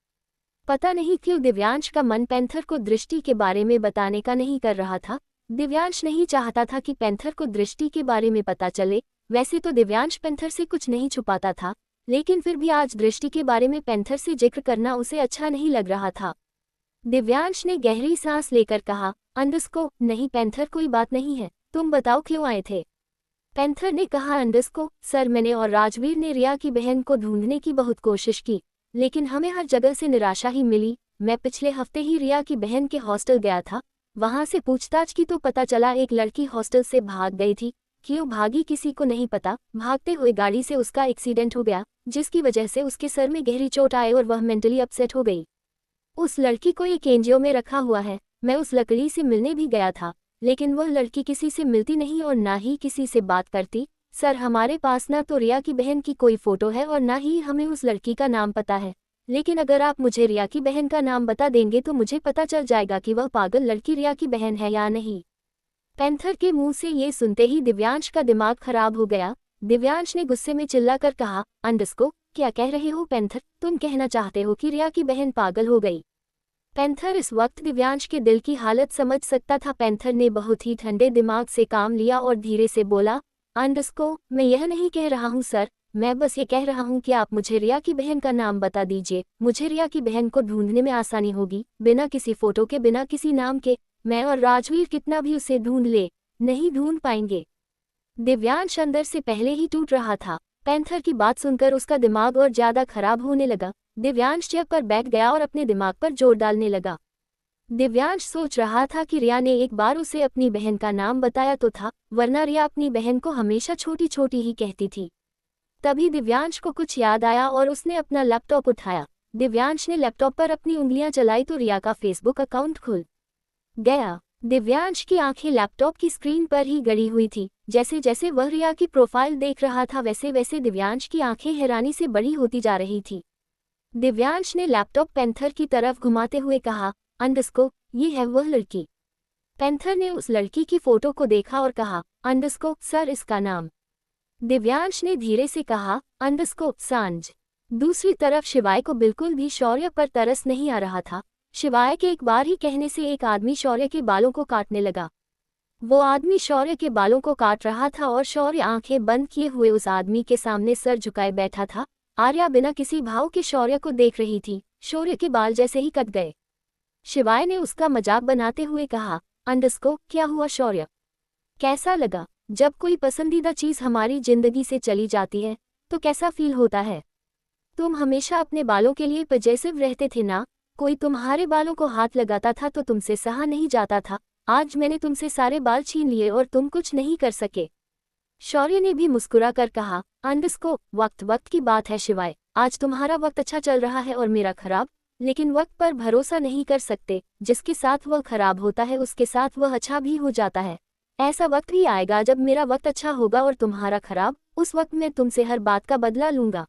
पता नहीं क्यों दिव्यांश का मन पैंथर को दृष्टि के बारे में बताने का नहीं कर रहा था। दिव्यांश नहीं चाहता था कि पैंथर को दृष्टि के बारे में पता चले। वैसे तो दिव्यांश पैंथर से कुछ नहीं छुपाता था, लेकिन फिर भी आज दृष्टि के बारे में पैंथर से जिक्र करना उसे अच्छा नहीं लग रहा था। दिव्यांश ने गहरी सांस लेकर कहा, अंडस्को, नहीं पैंथर, कोई बात नहीं है, तुम बताओ क्यों आए थे। पैंथर ने कहा, अंडस्को, सर मैंने और राजवीर ने रिया की बहन को ढूंढने की बहुत कोशिश की, लेकिन हमें हर जगह से निराशा ही मिली। मैं पिछले हफ्ते ही रिया की बहन के हॉस्टल गया था, वहां से पूछताछ की तो पता चला एक लड़की हॉस्टल से भाग गई थी। क्यों भागी किसी को नहीं पता। भागते हुए गाड़ी से उसका एक्सीडेंट हो गया, जिसकी वजह से उसके सर में गहरी चोट आए और वह मेंटली अपसेट हो गई। उस लड़की को एक एनजीओ में रखा हुआ है। मैं उस लड़की से मिलने भी गया था, लेकिन वह लड़की किसी से मिलती नहीं और ना ही किसी से बात करती। सर हमारे पास ना तो रिया की बहन की कोई फोटो है और ना ही हमें उस लड़की का नाम पता है, लेकिन अगर आप मुझे रिया की बहन का नाम बता देंगे तो मुझे पता चल जाएगा कि वह पागल लड़की रिया की बहन है या नहीं। पैंथर के मुंह से ये सुनते ही दिव्यांश का दिमाग खराब हो गया। दिव्यांश ने गुस्से में चिल्लाकर कहा, अंडस्को, क्या कह रहे हो पैंथर, तुम कहना चाहते हो कि रिया की बहन पागल हो गई। पैंथर इस वक्त दिव्यांश के दिल की हालत समझ सकता था। पैंथर ने बहुत ही ठंडे दिमाग से काम लिया और धीरे से बोला, अंडस्को, मैं यह नहीं कह रहा हूँ सर, मैं बस ये कह रहा हूँ कि आप मुझे रिया की बहन का नाम बता दीजिए। मुझे रिया की बहन को ढूंढने में आसानी होगी, बिना किसी फोटो के, बिना किसी नाम के। मैं और राजवीर कितना भी उसे ढूंढ ले, नहीं ढूंढ पाएंगे। दिव्यांश अंदर से पहले ही टूट रहा था। पैंथर की बात सुनकर उसका दिमाग और ज्यादा खराब होने लगा। दिव्यांश चेयर पर बैठ गया और अपने दिमाग पर जोर डालने लगा। दिव्यांश सोच रहा था कि रिया ने एक बार उसे अपनी बहन का नाम बताया तो था, वरना रिया अपनी बहन को हमेशा छोटी छोटी ही कहती थी। तभी दिव्यांश को कुछ याद आया और उसने अपना लैपटॉप उठाया। दिव्यांश ने लैपटॉप पर अपनी उंगलियां चलाई तो रिया का फेसबुक अकाउंट खुल गया। दिव्यांश की आंखें लैपटॉप की स्क्रीन पर ही गड़ी हुई थी। जैसे जैसे वह रिया की प्रोफाइल देख रहा था वैसे वैसे दिव्यांश की आंखें हैरानी से बड़ी होती जा रही थी। दिव्यांश ने लैपटॉप पैंथर की तरफ घुमाते हुए कहा, अंडरस्को, ये है वह लड़की। पैंथर ने उस लड़की की फोटो को देखा और कहा, अंडरस्को, सर इसका नाम। दिव्यांश ने धीरे से कहा, अंडरस्को, सांझ। दूसरी तरफ शिवाय को बिल्कुल भी शौर्य पर तरस नहीं आ रहा था। शिवाय के एक बार ही कहने से एक आदमी शौर्य के बालों को काटने लगा। वो आदमी शौर्य के बालों को काट रहा था और शौर्य आंखें बंद किए हुए उस आदमी के सामने सर झुकाए बैठा था। आर्या बिना किसी भाव के शौर्य को देख रही थी। शौर्य के बाल जैसे ही कट गए। शिवाय ने उसका मजाक बनाते हुए कहा, अंडरस्को, क्या हुआ शौर्य? कैसा लगा? जब कोई पसंदीदा चीज हमारी जिंदगी से चली जाती है तो कैसा फील होता है? तुम हमेशा अपने बालों के लिए पजेसिव रहते थे ना। कोई तुम्हारे बालों को हाथ लगाता था तो तुमसे सहा नहीं जाता था। आज मैंने तुमसे सारे बाल छीन लिए और तुम कुछ नहीं कर सके। शौर्य ने भी मुस्कुरा कर कहा, अंडरस्को, वक्त वक्त की बात है शिवाय। आज तुम्हारा वक्त अच्छा चल रहा है और मेरा खराब, लेकिन वक्त पर भरोसा नहीं कर सकते। जिसके साथ वह खराब होता है उसके साथ वह अच्छा भी हो जाता है। ऐसा वक्त भी आएगा जब मेरा वक्त अच्छा होगा और तुम्हारा खराब। उस वक्त मैं तुमसे हर बात का बदला लूंगा।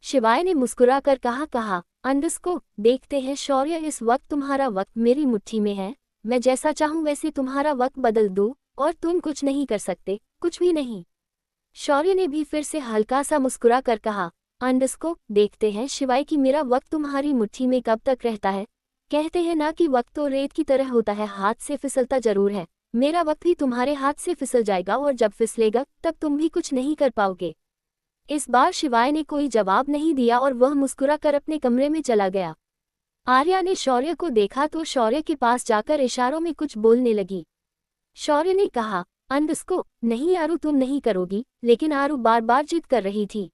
शिवाय ने मुस्कुरा कर कहा, अंडरस्को, देखते हैं शौर्य, इस वक्त तुम्हारा वक्त मेरी मुट्ठी में है। मैं जैसा चाहूं वैसे तुम्हारा वक्त बदल दूं और तुम कुछ नहीं कर सकते, कुछ भी नहीं। शौर्य ने भी फिर से हल्का सा मुस्कुरा कर कहा, अंडरस्को, देखते हैं शिवाय कि मेरा वक्त तुम्हारी मुट्ठी में कब तक रहता है। कहते हैं ना कि वक्त तो रेत की तरह होता है, हाथ से फिसलता जरूर है। मेरा वक्त भी तुम्हारे हाथ से फिसल जाएगा और जब फिसलेगा तब तुम भी कुछ नहीं कर पाओगे। इस बार शिवाय ने कोई जवाब नहीं दिया और वह मुस्कुरा कर अपने कमरे में चला गया। आर्या ने शौर्य को देखा तो शौर्य के पास जाकर इशारों में कुछ बोलने लगी। शौर्य ने कहा, अंडरस्को, नहीं आरू, तुम नहीं करोगी। लेकिन आरू बार बार जिद कर रही थी।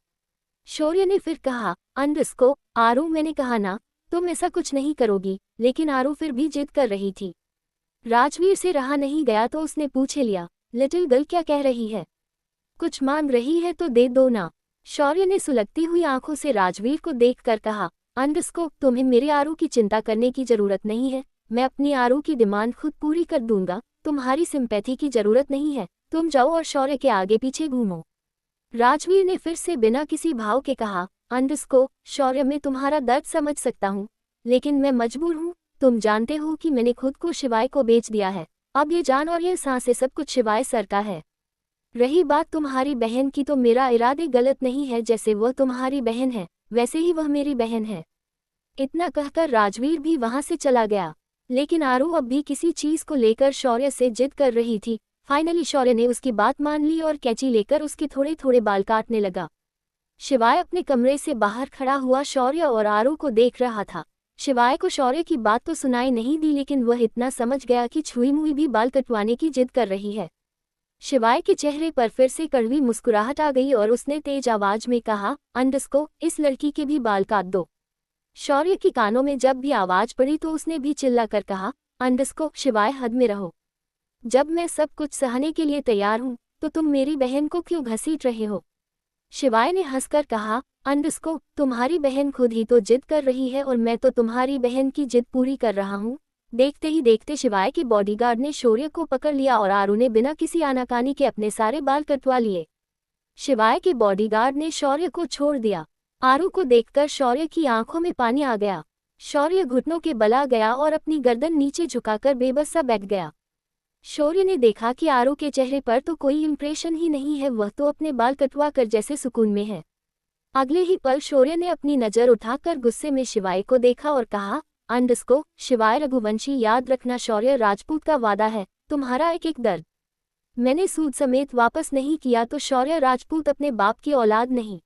शौर्य ने फिर कहा, अंडरस्को, आरू, मैंने कहा ना तुम ऐसा कुछ नहीं करोगी। लेकिन आरू फिर भी जिद कर रही थी। राजवीर से रहा नहीं गया तो उसने पूछे लिया, लिटिल गर्ल क्या कह रही है? कुछ मांग रही है तो दे दो ना। शौर्य ने सुलगती हुई आंखों से राजवीर को देखकर कहा, अंडरस्को, तुम्हें मेरे आरू की चिंता करने की जरूरत नहीं है। मैं अपनी आरू की डिमांड खुद पूरी कर दूंगा। तुम्हारी सिंपैथी की जरूरत नहीं है। तुम जाओ और शौर्य के आगे पीछे घूमो। राजवीर ने फिर से बिना किसी भाव के कहा, अंडरस्को, शौर्य, मैं तुम्हारा दर्द समझ सकता हूँ, लेकिन मैं मजबूर हूँ। तुम जानते हो कि मैंने खुद को शिवाय को बेच दिया है। अब ये जान और ये सांसें सब कुछ शिवाय सर का है। रही बात तुम्हारी बहन की, तो मेरा इरादे गलत नहीं है। जैसे वह तुम्हारी बहन है वैसे ही वह मेरी बहन है। इतना कहकर राजवीर भी वहां से चला गया। लेकिन आरू अब भी किसी चीज को लेकर शौर्य से जिद कर रही थी। फाइनली शौर्य ने उसकी बात मान ली और कैंची लेकर उसके थोड़े थोड़े बाल काटने लगा। शिवाय अपने कमरे से बाहर खड़ा हुआ शौर्य और आरू को देख रहा था। शिवाय को शौर्य की बात तो सुनाई नहीं दी, लेकिन वह इतना समझ गया कि छुई मुई भी बाल कटवाने की जिद कर रही है। शिवाय के चेहरे पर फिर से कड़वी मुस्कुराहट आ गई और उसने तेज आवाज में कहा, अंडरस्को, इस लड़की के भी बाल काट दो। शौर्य की कानों में जब भी आवाज पड़ी तो उसने भी चिल्लाकर कहा, अंडरस्को, शिवाय, हद में रहो। जब मैं सब कुछ सहने के लिए तैयार हूं तो तुम मेरी बहन को क्यों घसीट रहे हो? शिवाय ने हंसकर कहा, अंडरस्को, तुम्हारी बहन खुद ही तो जिद कर रही है और मैं तो तुम्हारी बहन की जिद पूरी कर रहा हूँ। देखते ही देखते शिवाय के बॉडीगार्ड ने शौर्य को पकड़ लिया और आरू ने बिना किसी आनाकानी के अपने सारे बाल कटवा लिए। शिवाय के बॉडीगार्ड ने शौर्य को छोड़ दिया। आरू को देखकर शौर्य की आंखों में पानी आ गया। शौर्य घुटनों के बल आ गया और अपनी गर्दन नीचे झुकाकर बेबस सा बैठ गया। शौर्य ने देखा कि आरू के चेहरे पर तो कोई इंप्रेशन ही नहीं है, वह तो अपने बाल कटवा कर जैसे सुकून में है। अगले ही पल शौर्य ने अपनी नजर उठाकर गुस्से में शिवाय को देखा और कहा, अंडरस्को, शिवाय रघुवंशी, याद रखना शौर्य राजपूत का वादा है, तुम्हारा एक एक दर्द मैंने सूद समेत वापस नहीं किया तो शौर्य राजपूत अपने बाप की औलाद नहीं।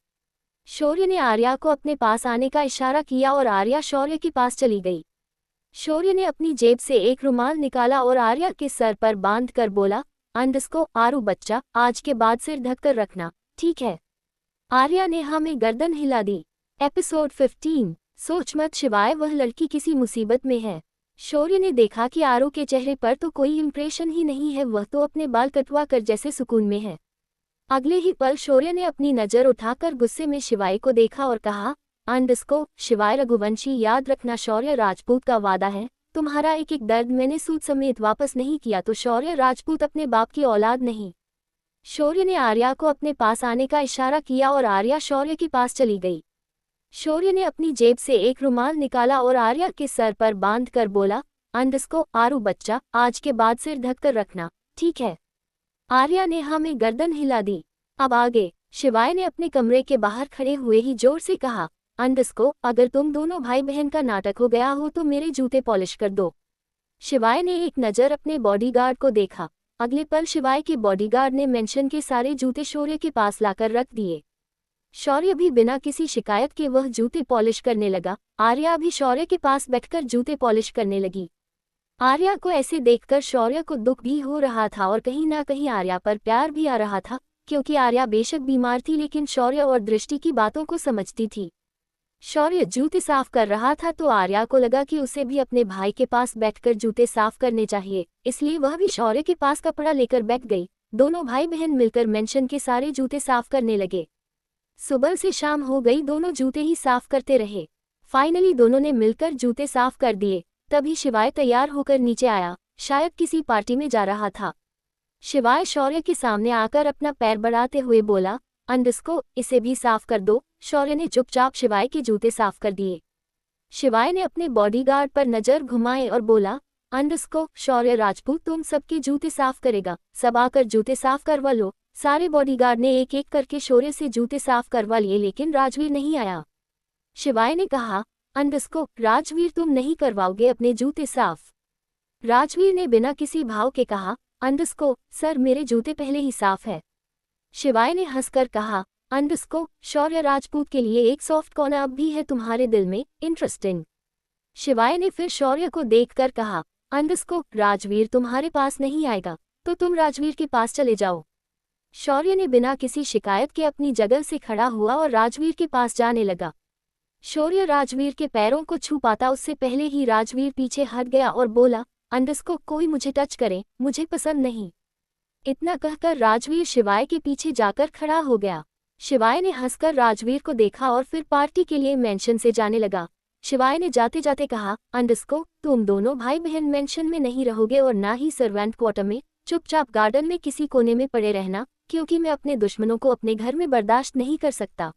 शौर्य ने आर्या को अपने पास आने का इशारा किया और आर्या शौर्य के पास चली गई। शौर्य ने अपनी जेब से एक रुमाल निकाला और आर्या के सर पर बांध कर बोला, अंडरस्को, आरू बच्चा, आज के बाद सिर ढककर रखना, ठीक है? आर्या ने हाँ में गर्दन हिला दी। एपिसोड 15। सोच मत शिवाय, वह लड़की किसी मुसीबत में है। शौर्य ने देखा कि आरू के चेहरे पर तो कोई इंप्रेशन ही नहीं है, वह तो अपने बाल कटवा कर जैसे सुकून में है। अगले ही पल शौर्य ने अपनी नजर उठाकर गुस्से में शिवाय को देखा और कहा, अंडरस्को, शिवाय रघुवंशी, याद रखना शौर्य राजपूत का वादा है, तुम्हारा एक एक दर्द मैंने सूद समेत वापस नहीं किया तो शौर्य राजपूत अपने बाप की औलाद नहीं। शौर्य ने आर्या को अपने पास आने का इशारा किया और आर्या शौर्य के पास चली गई। शौर्य ने अपनी जेब से एक रुमाल निकाला और आर्या के सर पर बांध कर बोला, अंडस्को आरू बच्चा, आज के बाद सिर ढककर रखना, ठीक है? आर्या ने हाँ में गर्दन हिला दी। अब आगे, शिवाय ने अपने कमरे के बाहर खड़े हुए ही जोर से कहा, अंडस्को, अगर तुम दोनों भाई बहन का नाटक हो गया हो तो मेरे जूते पॉलिश कर दो। शिवाय ने एक नज़र अपने बॉडीगार्ड को देखा। अगले पल शिवाय के बॉडीगार्ड ने मेंशन के सारे जूते शौर्य के पास लाकर रख दिए। शौर्य भी बिना किसी शिकायत के वह जूते पॉलिश करने लगा। आर्या भी शौर्य के पास बैठकर जूते पॉलिश करने लगी। आर्या को ऐसे देखकर शौर्य को दुख भी हो रहा था और कहीं ना कहीं आर्या पर प्यार भी आ रहा था, क्योंकि आर्या बेशक बीमार थी लेकिन शौर्य और दृष्टि की बातों को समझती थी। शौर्य जूते साफ कर रहा था तो आर्या को लगा कि उसे भी अपने भाई के पास बैठकर जूते साफ करने चाहिए, इसलिए वह भी शौर्य के पास कपड़ा लेकर बैठ गई। दोनों भाई बहन मिलकर मेंशन के सारे जूते साफ करने लगे। सुबह से शाम हो गई, दोनों जूते ही साफ करते रहे। फाइनली दोनों ने मिलकर जूते साफ कर दिए। तभी शिवाय तैयार होकर नीचे आया, शायद किसी पार्टी में जा रहा था। शिवाय शौर्य के सामने आकर अपना पैर बढ़ाते हुए बोला, अंडस्को, इसे भी साफ कर दो। शौर्य ने चुपचाप शिवाय के जूते साफ कर दिए। शिवाय ने अपने बॉडीगार्ड पर नजर घुमाए और बोला, अंडस्को, शौर्य राजपूत तुम सबके जूते साफ करेगा, सब आकर जूते साफ करवा लो। सारे बॉडीगार्ड ने एक एक करके शौर्य से जूते साफ करवा लिए लेकिन राजवीर नहीं आया। शिवाय ने कहा, अंडस्को, राजवीर तुम नहीं करवाओगे अपने जूते साफ? राजवीर ने बिना किसी भाव के कहा, अंडस्को, सर मेरे जूते पहले ही साफ है। शिवाय ने हंसकर कहा, अंडस्को, शौर्य राजपूत के लिए एक सॉफ्ट कॉर्नर अब भी है तुम्हारे दिल में, इंटरेस्टिंग। शिवाय ने फिर शौर्य को देखकर कहा, अंडस्को, राजवीर तुम्हारे पास नहीं आएगा तो तुम राजवीर के पास चले जाओ। शौर्य ने बिना किसी शिकायत के अपनी जगह से खड़ा हुआ और राजवीर के पास जाने लगा। शौर्य राजवीर के पैरों को छू पाता उससे पहले ही राजवीर पीछे हट गया और बोला, अंडस्को, कोई मुझे टच करे, मुझे पसंद नहीं। इतना कहकर राजवीर शिवाय के पीछे जाकर खड़ा हो गया। शिवाय ने हंसकर राजवीर को देखा और फिर पार्टी के लिए मेंशन से जाने लगा। शिवाय ने जाते जाते कहा, अंडस्को, तुम दोनों भाई बहन मेंशन में नहीं रहोगे और ना ही सर्वेंट क्वार्टर में, चुपचाप गार्डन में किसी कोने में पड़े रहना, क्योंकि मैं अपने दुश्मनों को अपने घर में बर्दाश्त नहीं कर सकता।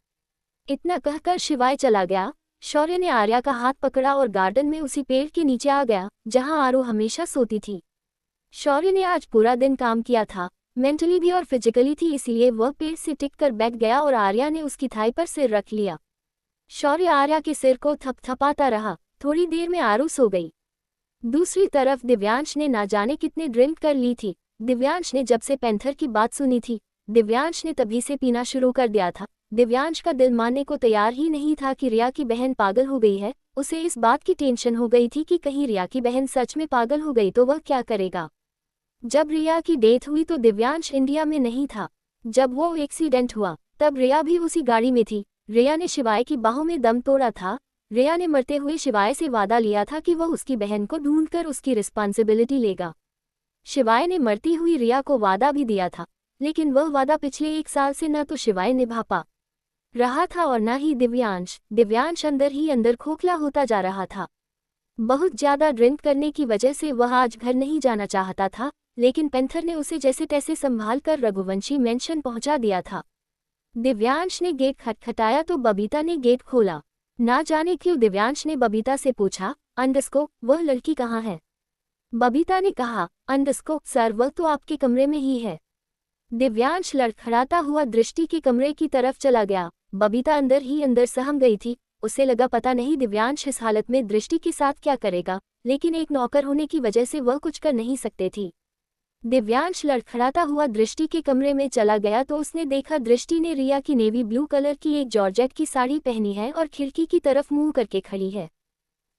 इतना कहकर शिवाय चला गया। शौर्य ने आर्या का हाथ पकड़ा और गार्डन में उसी पेड़ के नीचे आ गया जहां आरू हमेशा सोती थी। शौर्य ने आज पूरा दिन काम किया था, मेंटली भी और फिजिकली थी, इसलिए वह पेड़ से टिक कर बैठ गया और आर्या ने उसकी थाई पर सिर रख लिया। शौर्य आर्या के सिर को थपथपाता रहा। थोड़ी देर में आरू सो गई। दूसरी तरफ दिव्यांश ने ना जाने कितने ड्रिंक कर ली थी। दिव्यांश ने जब से पैंथर की बात सुनी थी, दिव्यांश ने तभी से पीना शुरू कर दिया था। दिव्यांश का दिल मानने को तैयार ही नहीं था कि रिया की बहन पागल हो गई है। उसे इस बात की टेंशन हो गई थी कि कहीं रिया की बहन सच में पागल हो गई तो वह क्या करेगा। जब रिया की डेथ हुई तो दिव्यांश इंडिया में नहीं था। जब वो एक्सीडेंट हुआ तब रिया भी उसी गाड़ी में थी। रिया ने शिवाय की बाहों में दम तोड़ा था। रिया ने मरते हुए शिवाय से वादा लिया था कि वह उसकी बहन को ढूंढकर उसकी रिस्पॉन्सिबिलिटी लेगा। शिवाय ने मरती हुई रिया को वादा भी दिया था, लेकिन वह वादा पिछले 1 साल से न तो शिवाय निभा पा रहा था और न ही दिव्यांश। दिव्यांश अंदर ही अंदर खोखला होता जा रहा था। बहुत ज्यादा ड्रिंक करने की वजह से वह आज घर नहीं जाना चाहता था, लेकिन पैंथर ने उसे जैसे तैसे संभाल कर रघुवंशी मेंशन पहुंचा दिया था। दिव्यांश ने गेट खटखटाया तो बबीता ने गेट खोला। ना जाने क्यों दिव्यांश ने बबीता से पूछा, अंडस्को, वह लड़की कहाँ है? बबीता ने कहा, अंडस्को, सर वह तो आपके कमरे में ही है। दिव्यांश लड़खड़ाता हुआ दृष्टि के कमरे की तरफ चला गया। बबीता अंदर ही अंदर सहम गई थी। उसे लगा पता नहीं दिव्यांश इस हालत में दृष्टि के साथ क्या करेगा, लेकिन एक नौकर होने की वजह से वह कुछ कर नहीं सकते थी। दिव्यांश लड़खड़ाता हुआ दृष्टि के कमरे में चला गया तो उसने देखा दृष्टि ने रिया की नेवी ब्लू कलर की एक जॉर्जेट की साड़ी पहनी है और खिड़की की तरफ मुंह करके खड़ी है।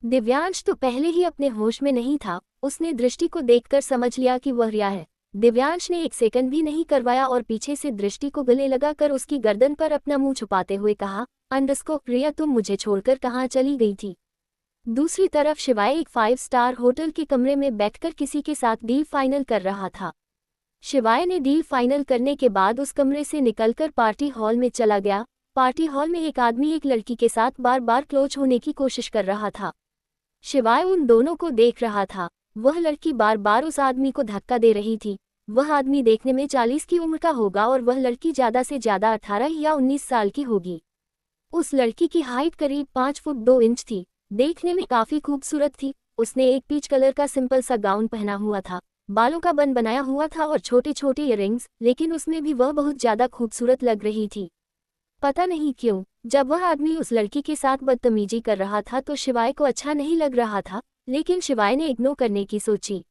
दिव्यांश तो पहले ही अपने होश में नहीं था। उसने दृष्टि को देखकर समझ लिया कि वह रिया है। दिव्यांश ने 1 सेकंड भी नहीं करवाया और पीछे से दृष्टि को गले लगाकर उसकी गर्दन पर अपना मुंह छुपाते हुए कहा, अंडस्को, रिया तुम मुझे छोड़कर कहाँ चली गई थी? दूसरी तरफ शिवाय एक 5 स्टार होटल के कमरे में बैठकर किसी के साथ डील फाइनल कर रहा था। शिवाय ने डील फाइनल करने के बाद उस कमरे से निकलकर पार्टी हॉल में चला गया। पार्टी हॉल में एक आदमी एक लड़की के साथ बार बार क्लोज होने की कोशिश कर रहा था। शिवाय उन दोनों को देख रहा था। वह लड़की बार बार उस आदमी को धक्का दे रही थी। वह आदमी देखने में 40 की उम्र का होगा और वह लड़की ज़्यादा से ज़्यादा 18 या 19 साल की होगी। उस लड़की की हाइट करीब 5 फुट 2 इंच थी। देखने में काफी खूबसूरत थी। उसने एक पीच कलर का सिंपल सा गाउन पहना हुआ था, बालों का बन बनाया हुआ था और छोटे छोटे इयररिंग्स, लेकिन उसमें भी वह बहुत ज्यादा खूबसूरत लग रही थी। पता नहीं क्यों, जब वह आदमी उस लड़की के साथ बदतमीजी कर रहा था तो शिवाय को अच्छा नहीं लग रहा था, लेकिन शिवाय ने इग्नोर करने की सोची।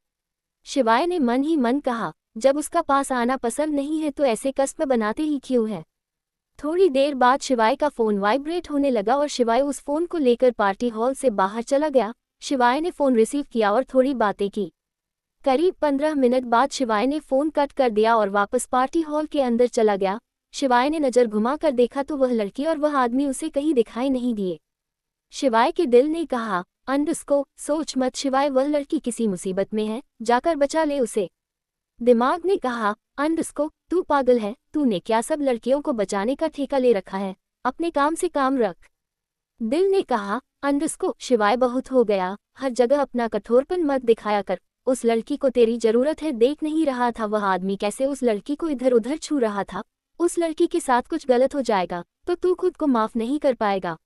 शिवाय ने मन ही मन कहा, जब उसका पास आना पसंद नहीं है तो ऐसे कस्म बनाते ही क्यों है। थोड़ी देर बाद शिवाय का फोन वाइब्रेट होने लगा और शिवाय उस फोन को लेकर पार्टी हॉल से बाहर चला गया। शिवाय ने फोन रिसीव किया और थोड़ी बातें की। करीब 15 मिनट बाद शिवाय ने फोन कट कर दिया और वापस पार्टी हॉल के अंदर चला गया। शिवाय ने नजर घुमा कर देखा तो वह लड़की और वह आदमी उसे कहीं दिखाई नहीं दिए। शिवाय के दिल ने कहा, अंडस्को सोच मत शिवाय, वह लड़की किसी मुसीबत में है, जाकर बचा ले उसे। दिमाग ने कहा, अंडस्को तू पागल है, तूने क्या सब लड़कियों को बचाने का ठेका ले रखा है, अपने काम से काम रख। दिल ने कहा, अंडस्को शिवाय बहुत हो गया, हर जगह अपना कठोरपन मत दिखाया कर, उस लड़की को तेरी जरूरत है। देख नहीं रहा था वह आदमी कैसे उस लड़की को इधर उधर छू रहा था। उस लड़की के साथ कुछ गलत हो जाएगा तो तू खुद को माफ नहीं कर पाएगा।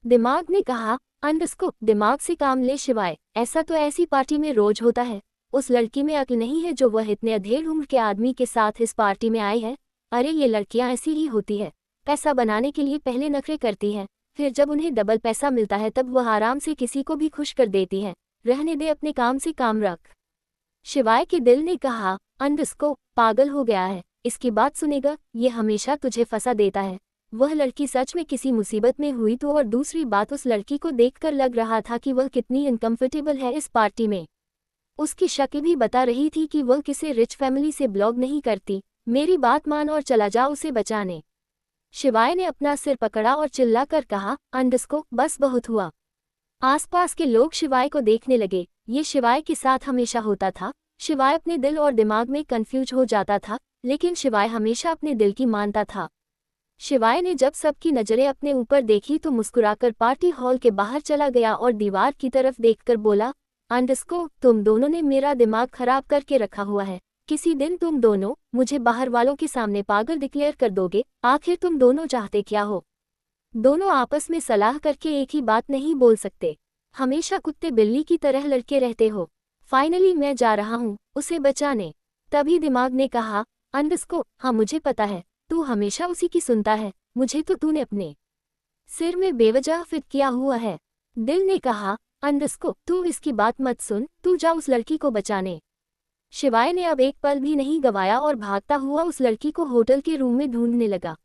दिमाग ने कहा, अंडस्को दिमाग से काम ले शिवाय, ऐसा तो ऐसी पार्टी में रोज होता है। उस लड़की में अक्ल नहीं है जो वह इतने अधेड़ उम्र के आदमी के साथ इस पार्टी में आई है। अरे ये लड़कियां ऐसी ही होती है, पैसा बनाने के लिए पहले नखरे करती हैं, फिर जब उन्हें डबल पैसा मिलता है तब वह आराम से किसी को भी खुश कर देती हैं। रहने दे, अपने काम से काम रख। शिवाय के दिल ने कहा, अंडस्को पागल हो गया है, इसकी बात सुनेगा, ये हमेशा तुझे फंसा देता है। वह लड़की सच में किसी मुसीबत में हुई तो, और दूसरी बात उस लड़की को देखकर लग रहा था कि वह कितनी अनकंफर्टेबल है इस पार्टी में। उसकी शक्ल भी बता रही थी कि वह किसी रिच फैमिली से बिलोंग नहीं करती। मेरी बात मान और चला जा उसे बचाने। शिवाय ने अपना सिर पकड़ा और चिल्लाकर कहा, अंडस्को बस बहुत हुआ। आसपास के लोग शिवाय को देखने लगे। ये शिवाय के साथ हमेशा होता था। शिवाय अपने दिल और दिमाग में कंफ्यूज हो जाता था, लेकिन शिवाय हमेशा अपने दिल की मानता था। शिवाय ने जब सबकी नजरें अपने ऊपर देखी तो मुस्कुराकर पार्टी हॉल के बाहर चला गया और दीवार की तरफ देखकर बोला, अंडस्को तुम दोनों ने मेरा दिमाग खराब करके रखा हुआ है। किसी दिन तुम दोनों मुझे बाहर वालों के सामने पागल डिक्लेयर कर दोगे। आखिर तुम दोनों चाहते क्या हो? दोनों आपस में सलाह करके एक ही बात नहीं बोल सकते, हमेशा कुत्ते बिल्ली की तरह लड़के रहते हो। फाइनली मैं जा रहा हूँ उसे बचाने। तभी दिमाग ने कहा, अंडस्को हाँ मुझे पता है, तू हमेशा उसी की सुनता है, मुझे तो तूने अपने सिर में बेवजह फिट किया हुआ है। दिल ने कहा, अंडस्को तू इसकी बात मत सुन, तू जा उस लड़की को बचाने। शिवाय ने अब एक पल भी नहीं गवाया और भागता हुआ उस लड़की को होटल के रूम में ढूंढने लगा।